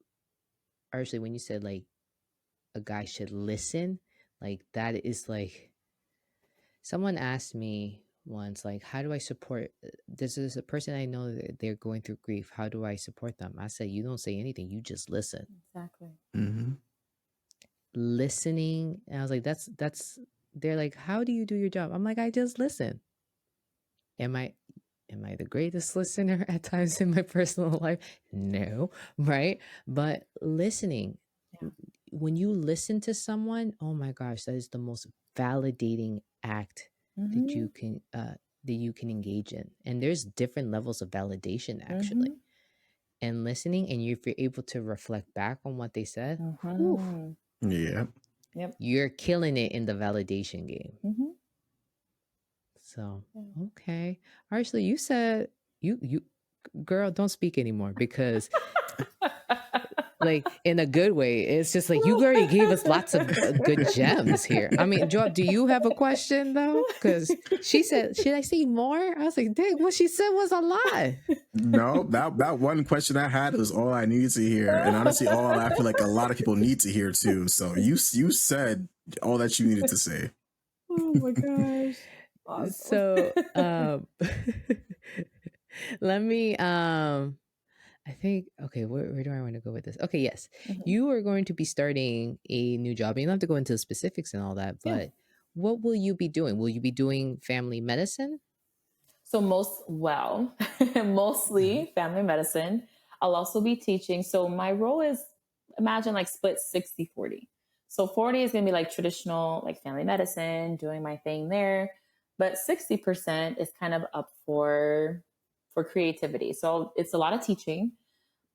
Speaker 1: Arshely, when you said like a guy should listen, like that is like, someone asked me once, like, how do I support, this is a person I know that they're going through grief, how do I support them? I said, you don't say anything, you just listen.
Speaker 3: Exactly.
Speaker 1: listening. And I was like, they're like, how do you do your job? I'm like, I just listen. Am I the greatest listener at times in my personal life? No, right? But listening,
Speaker 3: Yeah.
Speaker 1: when you listen to someone, oh my gosh, that is the most validating act that you can engage in. And there's different levels of validation actually. And listening, and if you're able to reflect back on what they said, whew,
Speaker 2: Yeah.
Speaker 3: Yep.
Speaker 1: you're killing it in the validation game. So,
Speaker 3: Yeah.
Speaker 1: okay. Arshely, you said you girl, don't speak anymore because like in a good way. It's just like you already gave us lots of good gems here. I mean, Joab, do you have a question though? Because she said, "Should I say more?" I was like, "Dang, what she said was a lot."
Speaker 2: No, that one question I had was all I needed to hear, and honestly, all I feel like a lot of people need to hear too. So you said all that you needed to say.
Speaker 3: Oh my gosh. Awesome.
Speaker 1: So, let me I think, okay, where do I want to go with this? Okay, yes. You are going to be starting a new job. You don't have to go into the specifics and all that, but what will you be doing? Will you be doing family medicine?
Speaker 3: So mostly family medicine. I'll also be teaching. So my role is, imagine like split 60-40. So 40 is going to be like traditional, like family medicine, doing my thing there. But 60% is kind of up for creativity. So it's a lot of teaching,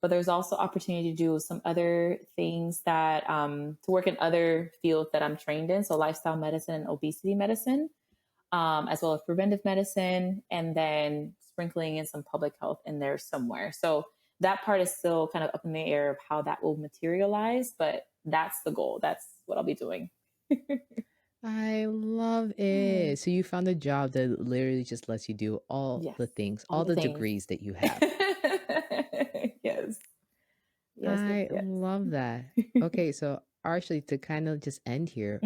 Speaker 3: but there's also opportunity to do some other things that to work in other fields that I'm trained in. So lifestyle medicine and obesity medicine, as well as preventive medicine, and then sprinkling in some public health in there somewhere. So that part is still kind of up in the air of how that will materialize, but that's the goal. That's what I'll be doing.
Speaker 1: I love it. So you found a job that literally just lets you do all
Speaker 3: Yes.
Speaker 1: the things,
Speaker 3: All
Speaker 1: all
Speaker 3: the
Speaker 1: the
Speaker 3: things.
Speaker 1: degrees that you have.
Speaker 3: Yes.
Speaker 1: I love that. Okay, so Arshely, to kind of just end here,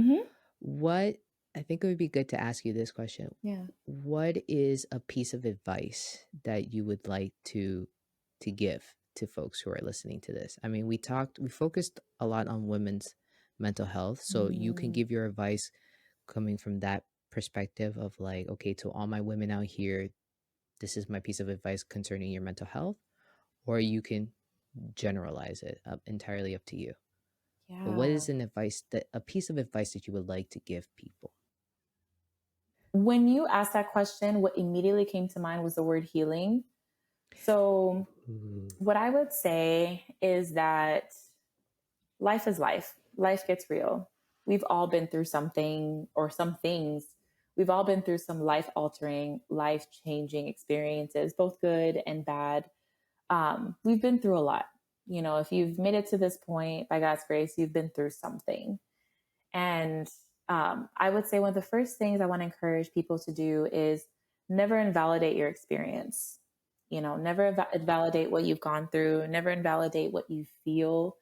Speaker 1: what I think it would be good to ask you this question.
Speaker 3: Yeah.
Speaker 1: What is a piece of advice that you would like to give to folks who are listening to this? I mean, we focused a lot on women's mental health, so you can give your advice coming from that perspective of like, okay, to all my women out here, this is my piece of advice concerning your mental health, or you can generalize it, entirely up to you.
Speaker 3: Yeah.
Speaker 1: But what is a piece of advice that you would like to give people?
Speaker 3: When you asked that question, what immediately came to mind was the word healing. So what I would say is that life is life. Life gets real. We've all been through something or some things. We've all been through some life altering, life changing experiences, both good and bad. We've been through a lot. You know, if you've made it to this point, by God's grace, you've been through something. And I would say one of the first things I want to encourage people to do is never invalidate your experience. You know, never invalidate what you've gone through, never invalidate what you feel,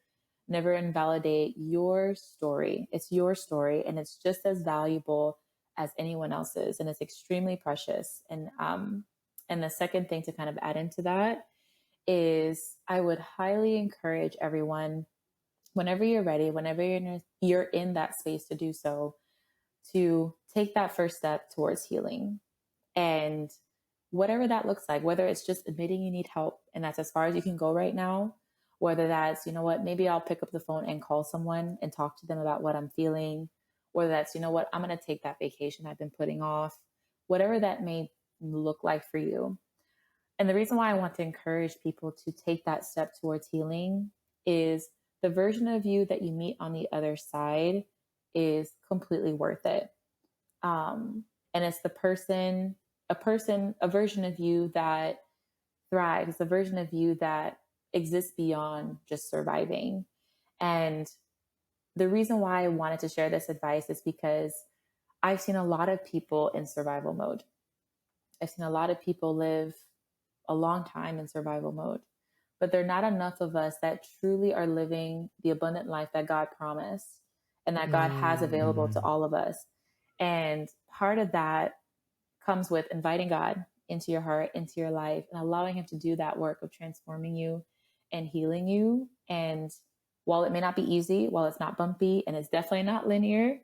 Speaker 3: never invalidate your story. It's your story, and it's just as valuable as anyone else's, and it's extremely precious. And the second thing to kind of add into that is I would highly encourage everyone, whenever you're ready, whenever you're in that space to do so, to take that first step towards healing. And whatever that looks like, whether it's just admitting you need help, and that's as far as you can go right now, whether that's, you know what, maybe I'll pick up the phone and call someone and talk to them about what I'm feeling, whether that's, you know what, I'm going to take that vacation I've been putting off, whatever that may look like for you. And the reason why I want to encourage people to take that step towards healing is the version of you that you meet on the other side is completely worth it. And it's a version of you that thrives, a version of you that exists beyond just surviving. And the reason why I wanted to share this advice is because I've seen a lot of people in survival mode. I've seen a lot of people live a long time in survival mode, but there are not enough of us that truly are living the abundant life that God promised and that God has available to all of us. And part of that comes with inviting God into your heart, into your life, and allowing Him to do that work of transforming you and healing you. And while it may not be easy, while it's not bumpy, and it's definitely not linear,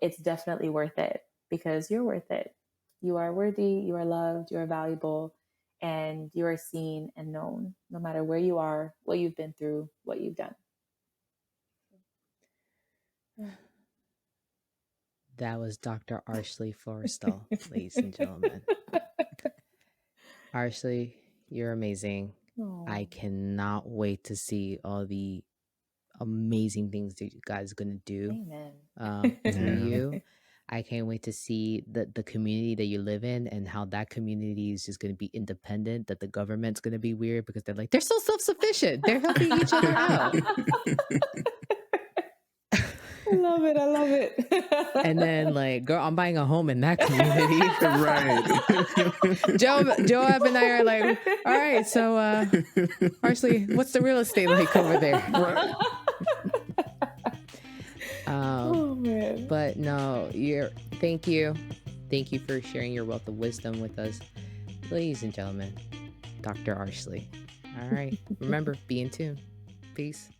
Speaker 3: it's definitely worth it, because you're worth it. You are worthy, you are loved, you are valuable, and you are seen and known, no matter where you are, what you've been through, what you've done.
Speaker 1: That was Dr. Arshely Fleuristal, ladies and gentlemen. Arshely, you're amazing.
Speaker 3: Aww.
Speaker 1: I cannot wait to see all the amazing things that you guys are going to do.
Speaker 3: Amen.
Speaker 1: Through you. I can't wait to see the community that you live in, and how that community is just going to be independent, that the government's going to be weird because they're like, they're so self-sufficient. They're helping each other out.
Speaker 3: I love it. I love it.
Speaker 1: And then, like, girl, I'm buying a home in that community.
Speaker 2: Right.
Speaker 1: Joab and I are like, all right, so Arshely, what's the real estate like over there?
Speaker 2: Right.
Speaker 3: Oh man.
Speaker 1: But no, thank you for sharing your wealth of wisdom with us, ladies and gentlemen. Dr. Arshely. All right, remember, be in tune. Peace.